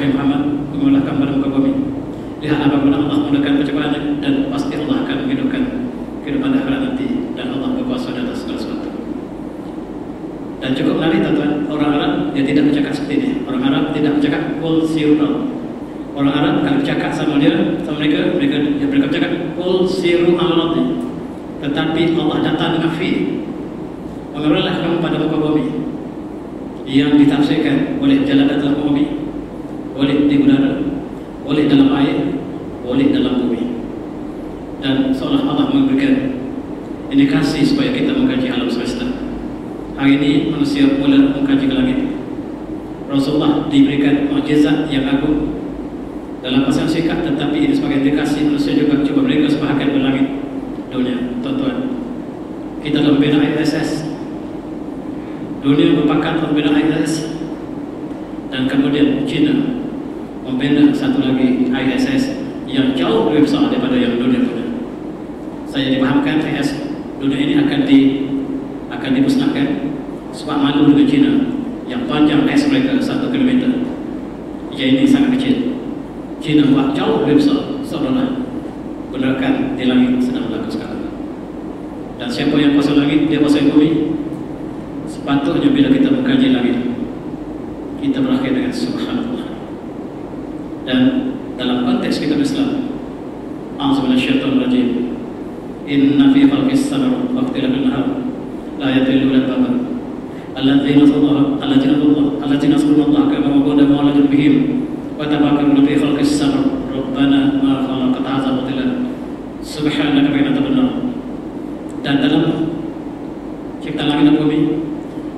wahai Muhammad, memulahkan pada muka bumi. Lihat apabila Allah menggunakan percobaannya, dan pasti Allah akan menghidupkan kehidupan akhirat nanti, dan Allah berkuasa di atas segala sesuatu. Dan cukup menarik tuan-tuan, orang Arab dia tidak bercakap seperti ini. Orang Arab tidak bercakap qul siru. Orang Arab kalau bercakap sama mereka bercakap qul siru al-ardi. Tetapi Allah datang dengan fi. Mengabarlah kamu pada muka bumi, yang ditafsirkan boleh jalan atas muka bumi, boleh di udara, boleh dalam air, boleh dalam bumi. Dan seolah Allah memberikan indikasi supaya kita mengkaji alam semesta. Hari ini manusia mula mengkaji ke langit. Rasulullah diberikan mukjizat yang agung dalam masa yang singkat, tetapi ini sebagai indikasi manusia juga cuba mereka sebahagian ke langit dunia. Tuan-tuan, kita dalam membina ISS. Dunia merupakan pembina ISS, dan kemudian China membina satu lagi ISS yang jauh lebih besar daripada yang dunia punya. Saya dipahamkan ISS dunia ini akan dimusnahkan sebab malu dengan China yang panjang ISS mereka 1 kilometer. Yang ini sangat kecil. China buat jauh lebih besar, seolah-olah penerangan di langit sedang berlaku sekarang. Dan siapa yang kuasa langit, dia kuasa bumi. Sepatutnya bila kita mengkaji langit, kita berakhir dengan subhanallah. Dan dalam konteks kita Islam, a'udzubillahi minasyaitonir rajim, inna fi khalqis samawati wa ikhtilafin nahar la yadillu lil albab alladzina yadhkuruna Allaha kama qala wa la bihim wa tafakkaruna fi khalqis samawati rabbana ma khalaqta hadza batilan subhanaka wa ta'ala. Dan dalam cipta langit dan bumi,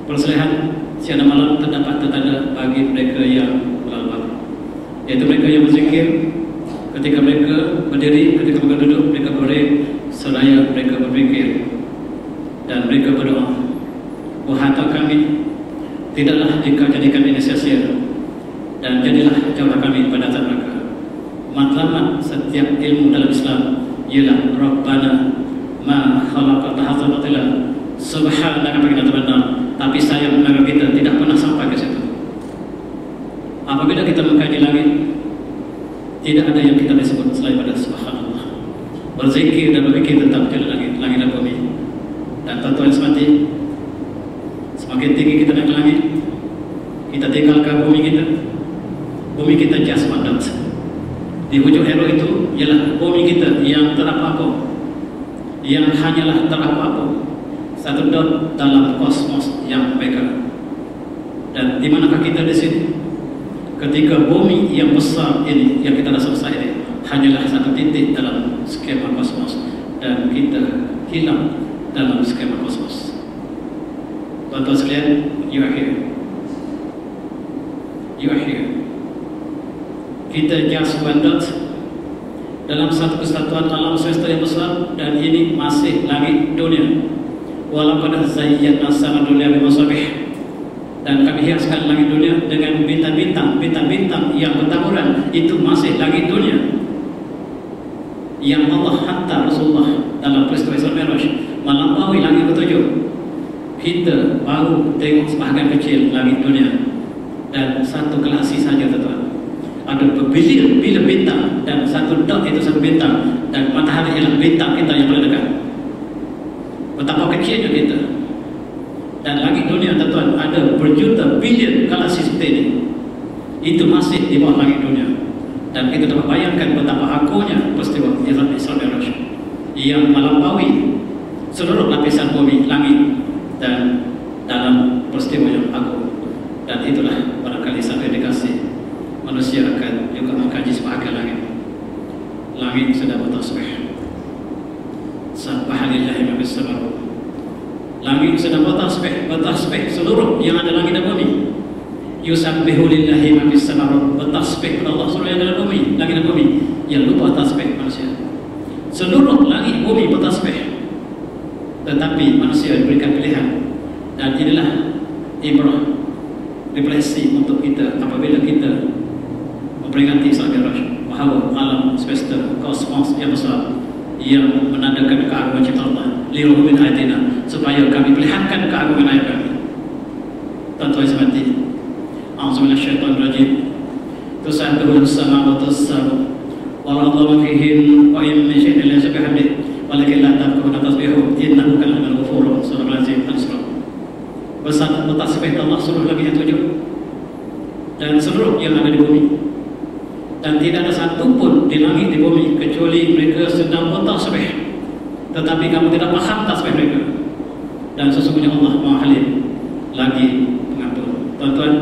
perselehan siang dan malam terdapat tanda bagi mereka yang berlalu, yaitu mereka yang berzikir ketika mereka berdiri, ketika mereka duduk, mereka berbaring seraya mereka berfikir, dan mereka berdoa, wahai Tuhan kami, tidaklah Engkau jadikan ini sia-sia, dan jadilah jauhlah kami pada azab neraka. Matlamat setiap ilmu dalam Islam ialah Rabbana ma khalaqta hadza batila subhanaka wa ta'ala. Tapi sayang negara kita tidak pernah sampai ke situ. Apabila kita mengkaji langit, tidak ada yang kita disebut selain pada subhanallah. Berzikir dan berfikir tentang langit dan bumi. Dan tuan-tuan semati, semakin tinggi kita naik ke langit, kita tinggalkan bumi kita jasmadat. Di hujung arrow itu ialah bumi kita yang terapapun, yang hanyalah terapapun, satu dot dalam kosmos yang mega. Dan di manakah kita di sini? Ketika bumi yang besar ini, yang kita rasa besar ini, hanyalah satu titik dalam skema kosmos, dan kita hilang dalam skema kosmos. Tuan-tuan sekalian, you are here. You are here. Kita just one dot dalam satu kesatuan alam semesta yang besar, dan ini masih langit dunia. Walaupun zayyana sama dunia bimasabih, dan kami hiaskan langit dunia dengan bintang-bintang yang bertaburan, itu masih langit dunia yang Allah hantar Rasulullah dalam peristiwa Isra Mi'raj melampaui langit ketujuh. Kita baru tengok sebahagian kecil langit dunia, dan satu galaksi saja tuan-tuan. Ada berbilion-bilion bintang, dan satu dot itu satu bintang, dan matahari ialah bintang kita yang paling dekat. Betapa kecilnya kita. Dan langit dunia tuan-tuan ada berjuta bilion galaksi seperti ini. Itu masih di bawah langit dunia. Dan kita dapat bayangkan betapa agungnya peristiwa Isra Mi'raj yang melampaui seluruh lapisan bumi, langit, dan dalam peristiwa yang agung. Dan itulah barangkali satu indikasi manusia akan juga mengkaji sebahagian langit. Langit sudah bertasbih. Subhanallahi ma fis samawati. Langit sedang bertasbih seluruh yang ada langit dan bumi. Yusabbihu lillahi ma fis samawati. Bertasbih kepada Allah seluruh yang ada bumi, langit dan bumi. Yang lupa tasbih manusia. Seluruh langit bumi bertasbih, tetapi manusia diberikan pilihan. Dan inilah ibrah, refleksi untuk kita apabila kita memperingati Isra Mi'raj, bahawa alam semesta kosmos yang besar yang menandakan keagungan cipta Allah, liruhu min ayatina, supaya kami perlihatkan keagungan ayat kami. Tuan-tuan semati, a'udzubillahi minasyaitonir rajim. Tusabbihu as-samawati was-sab'u wal ardu fihin wa in min shay'in illa yusabbihu bihamdihi walakin la tafqahuna tasbihahum innahu kana ghafurur rahim. Bersama bertasbih Allah seluruh langit yang tujuh dan seluruh yang ada di bumi, dan tidak ada satu pun di langit di bumi kecuali mereka sedang bertasbih, tetapi kamu tidak paham tasbih mereka. Dan sesungguhnya Allah Maha Halim lagi pengatur. Tuan-tuan,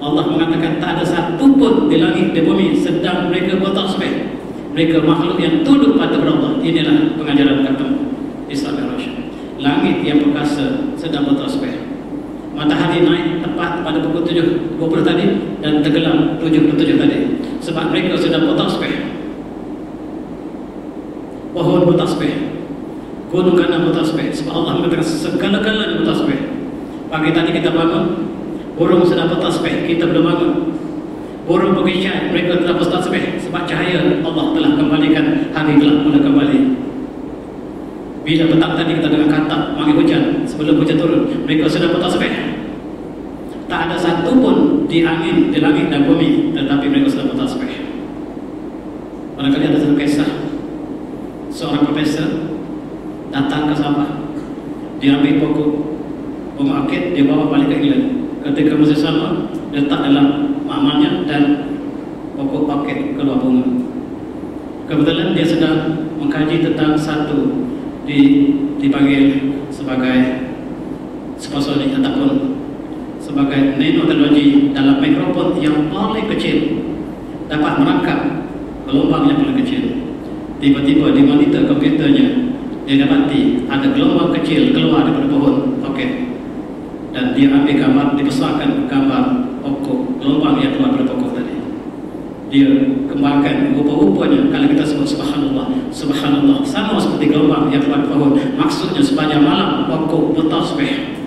Allah mengatakan tak ada satu pun di langit di bumi sedang mereka bertasbih. Mereka makhluk yang tunduk pada Allah. Inilah pengajaran kata Islam Rasyid. Langit yang perkasa sedang bertasbih. Matahari naik tepat pada pukul 7.20 tadi dan tenggelam 7.7 tadi. Sebab mereka sedang bertasbih. Pohon bertasbih, gunung kana bertasbih. Sebab Allah mengatakan segala-galanya bertasbih. Pagi tadi kita bangun, burung sedang bertasbih, kita belum bangun. Burung berkicau, mereka telah bertasbih. Sebab cahaya Allah telah kembalikan, hari telah mula kembali. Bila petang tadi kita dengar kata mari hujan, sebelum hujan turun, mereka sedang bertasbih. Tak ada satu pun di angin, di langit dan bumi, tetapi mereka sedang bertasbih. Barangkali ada satu kisah, seorang profesor datang ke Sabah, dia ambil pokok bunga orkid, dia bawa balik ke England. Ketika masih sama, letak dalam amalnya dan pokok orkid keluar bunga. Kebetulan dia sedang mengkaji tentang satu dipanggil sebagai supersonik ataupun sebagai nanoteknologi dalam mikrofon yang paling kecil, dapat menangkap gelombang yang paling kecil. Tiba-tiba di monitor komputernya dia dapati ada gelombang kecil keluar daripada pohon orkid, dan dia ambil gambar, dibesarkan gambar pokok, gelombang yang keluar dari pokok tadi. Dia kembangkan rupa-rupanya. Kalau kita sebut subhanallah, subhanallah, sama seperti gelombang yang keluar dari pohon. Maksudnya sepanjang malam pokok bertasbih.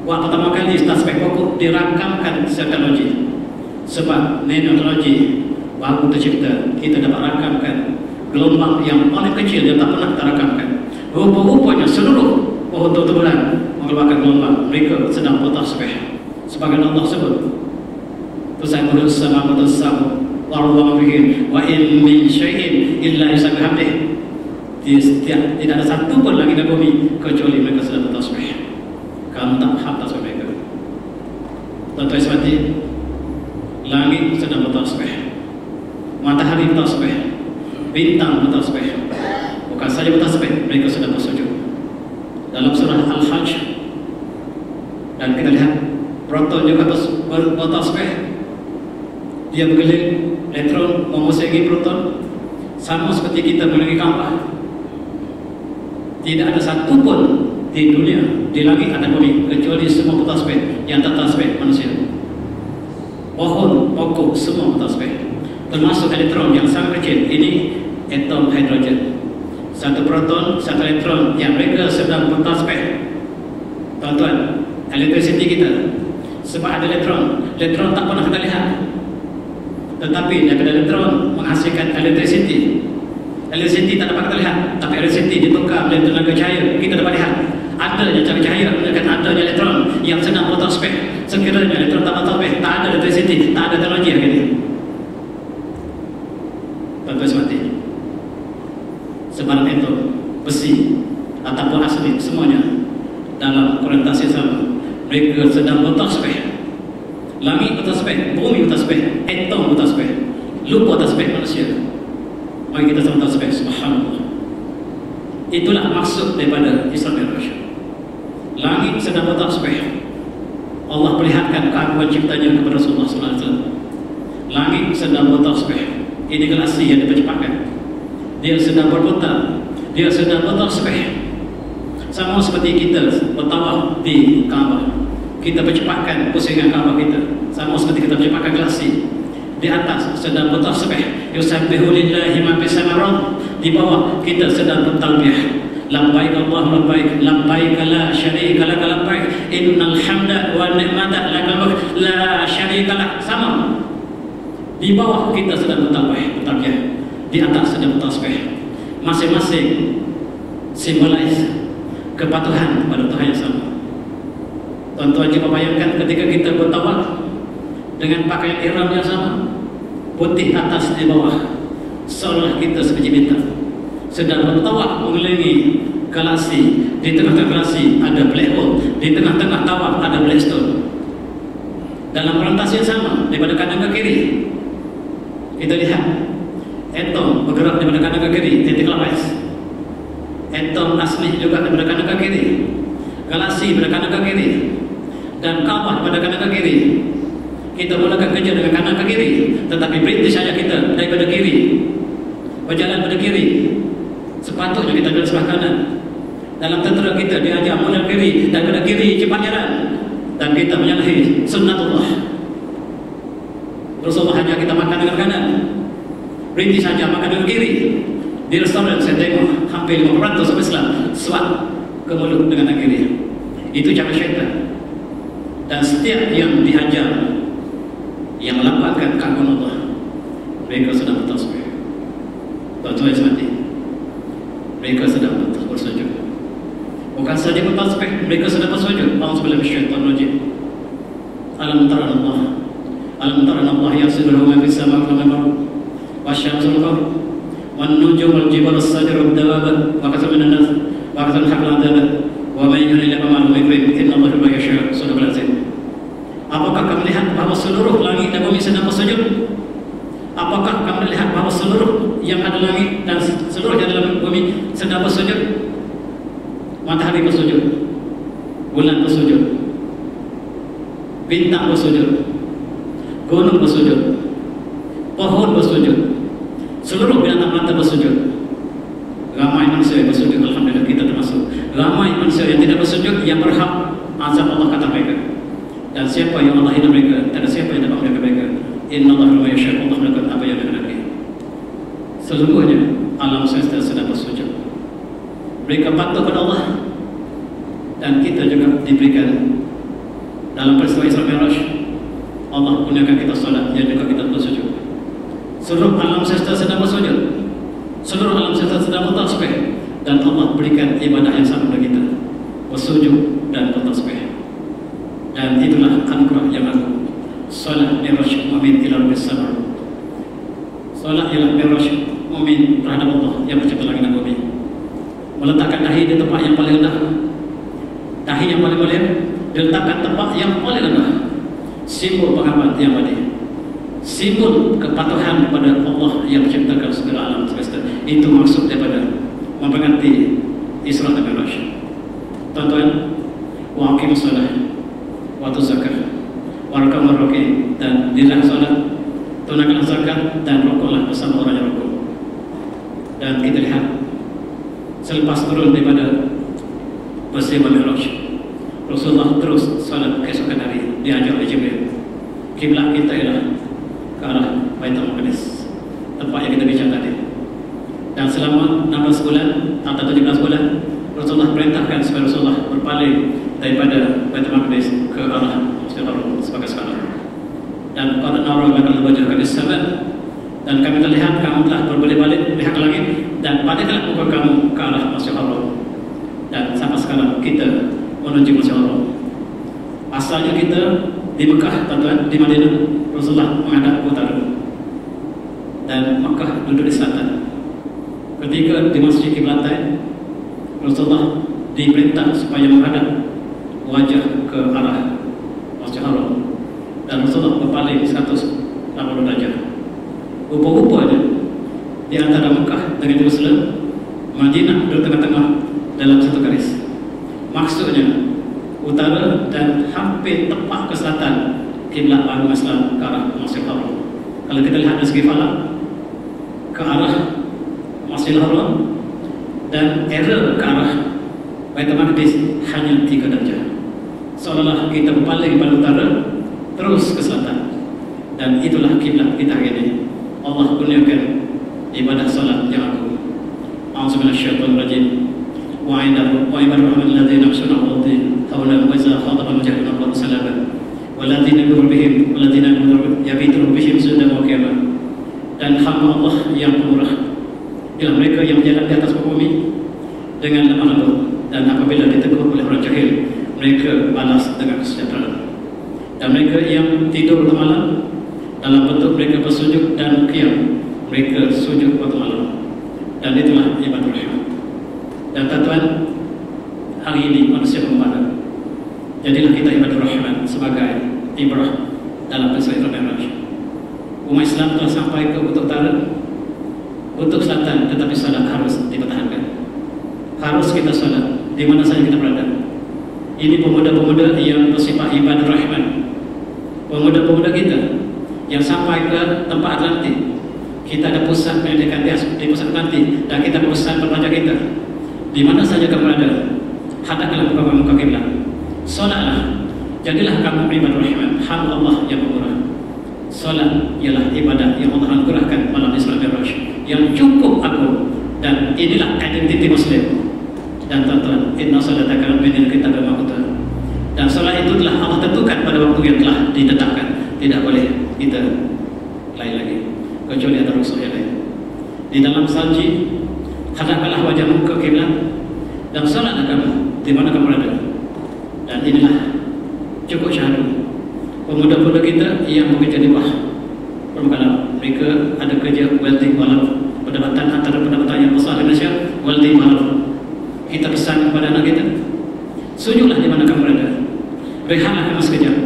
Waktu pertama kali tasbih pokok dirakamkan teknologi. Sebab nanoteknologi baru tercipta, kita dapat rakamkan gelombang yang paling kecil yang tak pernah kita rakamkan. Rupa-rupanya seluruh pohon tumbuhan mengeluarkan gelombang. Mereka sedang bertasbih. Sebagaimana Allah sebut, Tusabbihu as-samawati was-sab'u wal ardu fihin wa in min syai'in illa yusabbihu bihamdihi. Tidak ada satu pun lagi di bumi kecuali mereka sedang bertasbih. Kamu tak paham tasbih mereka. Tuan-tuan sekalian, langit sedang bertasbih, matahari bertasbih, bintang bertasbih. Bukan saja bertasbih, mereka sedang bersujud. Dalam surah Al-Hajj, dan kita lihat proton juga bertasbih. Dia berkeliling elektron memusuhi proton, sama seperti kita mengelilingi Kaabah. Tidak ada satu pun di dunia, di langit atau bumi, kecuali semua bertasbih. Yang tak tasbih manusia. Pohon, pokok, semua bertasbih. Termasuk elektron yang sangat kecil. Ini atom hidrogen. Satu proton, satu elektron yang mereka sedang bertasbih. Tuan-tuan, elektrisiti kita, sebab ada elektron. Elektron tak pernah kita lihat, tetapi daripada elektron menghasilkan elektrisiti. Elektrisiti tak dapat kita lihat, tapi elektrisiti ditukar menjadi tenaga cahaya. Kita dapat lihat adanya cahaya menunjukkan adanya elektron yang sedang bertasbih. Sekiranya elektron tak bertasbih, tak ada elektrisiti, tak ada teknologi yang ini. Tuan-tuan semati, sebarang atom, besi ataupun asli, semuanya dalam orientasi sama. Mereka sedang bertasbih. Langit bertasbih, bumi bertasbih, atom bertasbih, lupa tasbih manusia. Mari kita sama tasbih subhanallah. Itulah maksud daripada Islam yang Rasyid. Langit sedang bertasbih. Allah perlihatkan keagungan ciptanya kepada Rasulullah SAW. Langit sedang bertasbih. Ini galaksi yang dipercepatkan. Dia sedang berputar, dia sedang bertasbih. Sama seperti kita bertawaf di Kaabah, kita percepatkan pusingan Kaabah kita. Sama seperti kita percepatkan galaksi. Di atas sedang bertasbih, yusabbihu lillahi ma fis samawati. Di bawah kita sedang bertalbiyah. Labbaik Allahumma labbaik, labbaik la syarika lak labbaik, innal hamda wan ni'mata lakal mulk la syarika lak. Sama. Di bawah kita sedang bertalbiyah, di atas sedang bertasbih. Masing-masing simbolize kepatuhan kepada Tuhan yang sama. Tuan-tuan, coba bayangkan ketika kita bertawaf dengan pakaian ihram yang sama, putih atas di bawah, seolah kita sebiji bintang sedang bertawaf mengelilingi galaksi. Di tengah-tengah galaksi ada black hole, di tengah-tengah tawaf ada black stone. Dalam orientasi yang sama daripada kanan ke kiri, kita lihat atom bergerak daripada kanan ke kiri, anti-clockwise. Atom asli juga daripada kanan ke kiri, galaksi daripada kanan ke kiri, dan kawah daripada kanan ke kiri. Kita mulakan kerja dengan kanan ke kiri, tetapi British saja kita daripada kiri, berjalan pada kiri. Sepatutnya kita jalan sebelah kanan. Dalam tentera kita diajar mula kiri, daripada kiri cepat jalan, dan kita menyalahi sunnatullah. Rasulullah hanya kita makan dengan kanan, British saja makan dengan kiri. Di restoran saya tengok hampir 50% Islam swat ke mulut dengan kiri. Itu cara syaitan. Dan setiap yang dihajar, yang melapangkan kagum Allah, mereka sedang bertasbih. Tuan-tuan yang mati, mereka sedang bersujud. Bukan saja bertasbih, mereka sedang bersujud. A'udzubillahi minasyaitonir rajim. Alam tara Allah, alam tara Allah yasjudu ma fis samawati wal ardi wasyamsu wal qamar wan nujumu wal jibalu as-sajru wad-dawab wa katsirun minan nas wa katsirun haqqan 'adab wa man yuhilil amala mikrim inna Allaha bima yasha'. Surah Al-Azim. Apakah kamu melihat bahawa seluruh langit dan bumi sedang bersujud? Apakah kamu melihat bahawa seluruh yang ada langit dan seluruh yang ada dalam bumi sedang bersujud? Matahari bersujud, bulan bersujud, bintang bersujud, gunung bersujud, pohon bersujud, seluruh binatang melata bersujud. Ramai manusia yang bersujud, alhamdulillah kita termasuk. Ramai manusia yang tidak bersujud, yang berhak azab Allah kata mereka. Dan siapa yang Allah hina mereka, tak ada siapa yang dapat menjaga mereka. Inna Allah bima yasha', Allah melakukan apa yang dikehendaki. Sesungguhnya alam semesta sedang bersujud. Mereka patuh kepada Allah, dan kita juga diberikan dalam peristiwa Isra Mi'raj. Allah kurniakan kita salat, yang juga kita bersujud. Seluruh alam semesta sedang bersujud, seluruh alam semesta sedang bertasbih, dan Allah berikan ibadah yang sama kepada kita, bersujud dan bertasbih. Dan itulah anugerah yang agung. Salat mi'raj mu'min ila rabbis sama. Salat ialah mi'raj mu'min terhadap Allah yang mencipta langit dan bumi. Meletakkan dahi di tempat yang paling rendah, dahi yang paling mulia diletakkan tempat yang paling rendah. Simbol penghormatan yang abadi, simbol kepatuhan kepada Allah yang menciptakan segala alam semesta. Itu maksud daripada memperingati Isra dan Mi'raj. Tuan-tuan, wa aqimus shalah wa atuz zakah warkamur ruk'i, dan dirilah salat, tunaikanlah zakat, dan rukuklah bersama orang yang rukuk. Dan kita lihat selepas turun daripada peristiwa Mi'raj, Rasulullah terus salat keesokan hari, diajar oleh Jibril. Kiblat kita ialah ke arah Baitul Maqdis, tempat yang kita bincang tadi. Dan selama 16 bulan atau 17 bulan, Rasulullah perintahkan supaya Rasulullah berpaling daripada Baitul Maqdis ke arah Masjidil Haram sebagai sekarang. Dan qad nara lakal wajhaka lis-sama', dan kami terlihat kamu telah berbalik-balik melihat ke langit, dan baliklah muka kamu ke arah Masjidil Haram. Dan sampai sekarang kita menuju Masjidil Haram. Asalnya kita di Mekah, tuan-tuan, di Madinah, Rasulullah menghadap ke utara, dan Mekah duduk di selatan. Ketika di Masjid Qiblatain, Rasulullah diperintah supaya menghadap wajah ke arah Masjidil Haram, dan Rasulullah berpaling 180 derajat. Rupa-rupanya di antara Mekah dengan Jerusalem, Madinah duduk tengah-tengah dalam satu garis. Maksudnya utara dan hampir tepat ke selatan kiblat baru Islam ke arah Masjidil Haram. Kalau kita lihat dari segi falak ke arah Masjidil Haram, dan error ke arah Baitul Maqdis hanya 3 darjah. Seolah-olah kita berpaling pada utara terus ke selatan. Dan itulah kiblat kita hari ini. Allah kurniakan ibadah salat yang agung. A'udzubillahi minasyaitonir rajim. Wa ibadur rahmanil ladzina yamshuna 'alal ardi hawlan wa idza khatabahum jahilun qalu salama. Walladzina yabitu bihim sujudan wa qiyama. Dan hamba Allah yang pemurah ialah mereka yang berjalan di atas bumi dengan lemah lembut, dan apabila ditegur oleh orang jahil, mereka balas dengan kesejahteraan. Dan mereka yang tidur malam dalam bentuk mereka bersujud dan qiyam, mereka sujud waktu malam, dan itulah ibadah rahmat. Dan tuan-tuan, hari ini manusia berubah. Jadilah kita ibadah rahmat sebagai ibrah dalam peristiwa Mi'raj. Umat Islam telah sampai ke Kutub Utara, Kutub Selatan, tetapi salat harus dipertahankan. Harus kita salat di mana saja kita berada. Ini pemuda-pemuda yang bersifat ibadah rahmat, pemuda-pemuda kita yang sampai ke tempat Atlantik. Kita ada pusat pendidikan di pusat Atlantik, dan kita pusat berbelajar kita. Di mana saja kamu berada, hadapkanlah muka kiblat, solatlah, jadilah kamu ibadah rahmat, hamba Allah yang murah. Solat ialah ibadah yang Allah anugerahkan malam Isra Mi'raj, yang cukup agung, dan inilah identiti Muslim. Dan tuan-tuan, inna salataka rabbina kita bermakna. Dan solat itu telah Allah tentukan pada waktu yang telah ditetapkan. Tidak boleh kita lain lagi, kecuali ada rusuh yang lain. Di dalam salji, hadapkanlah wajahmu ke kiblat dan salatlah kamu di mana kamu berada. Dan inilah cukup syahadu pemuda-pemuda kita yang bekerja di bawah permukaan. Mereka ada kerja welding walau pendapatan antara pendapatan yang besar di Malaysia, welding walau. Kita pesan kepada anak kita, sujudlah di mana kamu berada, rehatlah kamu sekejap.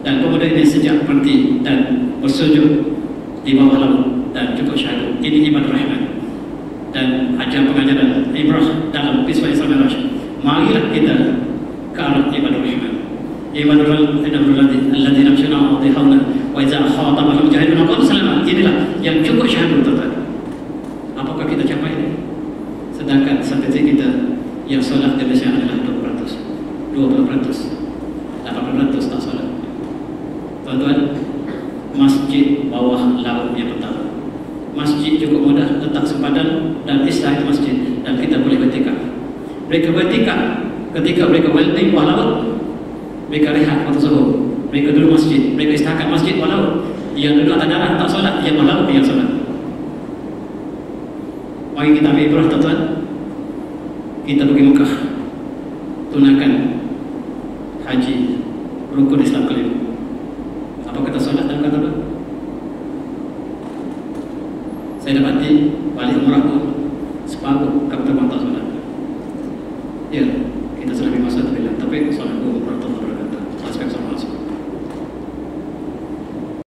Dan pemuda ini sejak berhenti dan bersujud di bawah laut dan cukup syahadu. Ini ibadah rahmat dan ajar pengajaran ibrah dalam peristiwa Isra Mi'raj. Marilah kita ke arah ibadah rahmat. Ibadah alladzina amshuna wadihawna wa idza khatabahum jahilun qalu salama. Inilah yang cukup syahadu, tuan-tuan. Apakah kita capai ini? Sedangkan statistik kita yang solat di Malaysia adalah 20%, 80% tak solat. Tuan-tuan, masjid bawah laut yang pertama, masjid cukup mudah, letak sempadan dan istirahat masjid, dan kita boleh bertikaf. Mereka bertikaf ketika mereka welding bawah laut, mereka rehat waktu zuhur, mereka duduk masjid, mereka istirahat masjid bawah laut. Yang duduk atas darat tak solat, yang bawah laut yang solat. Mari kita ambil ibrah, tuan-tuan. Kita pergi Mekah, tunaikan haji, rukun Islam kelima. Apa kata solat dalam kata apa? Saya dapati balik umrah pun separuh kata tak solat. Ya,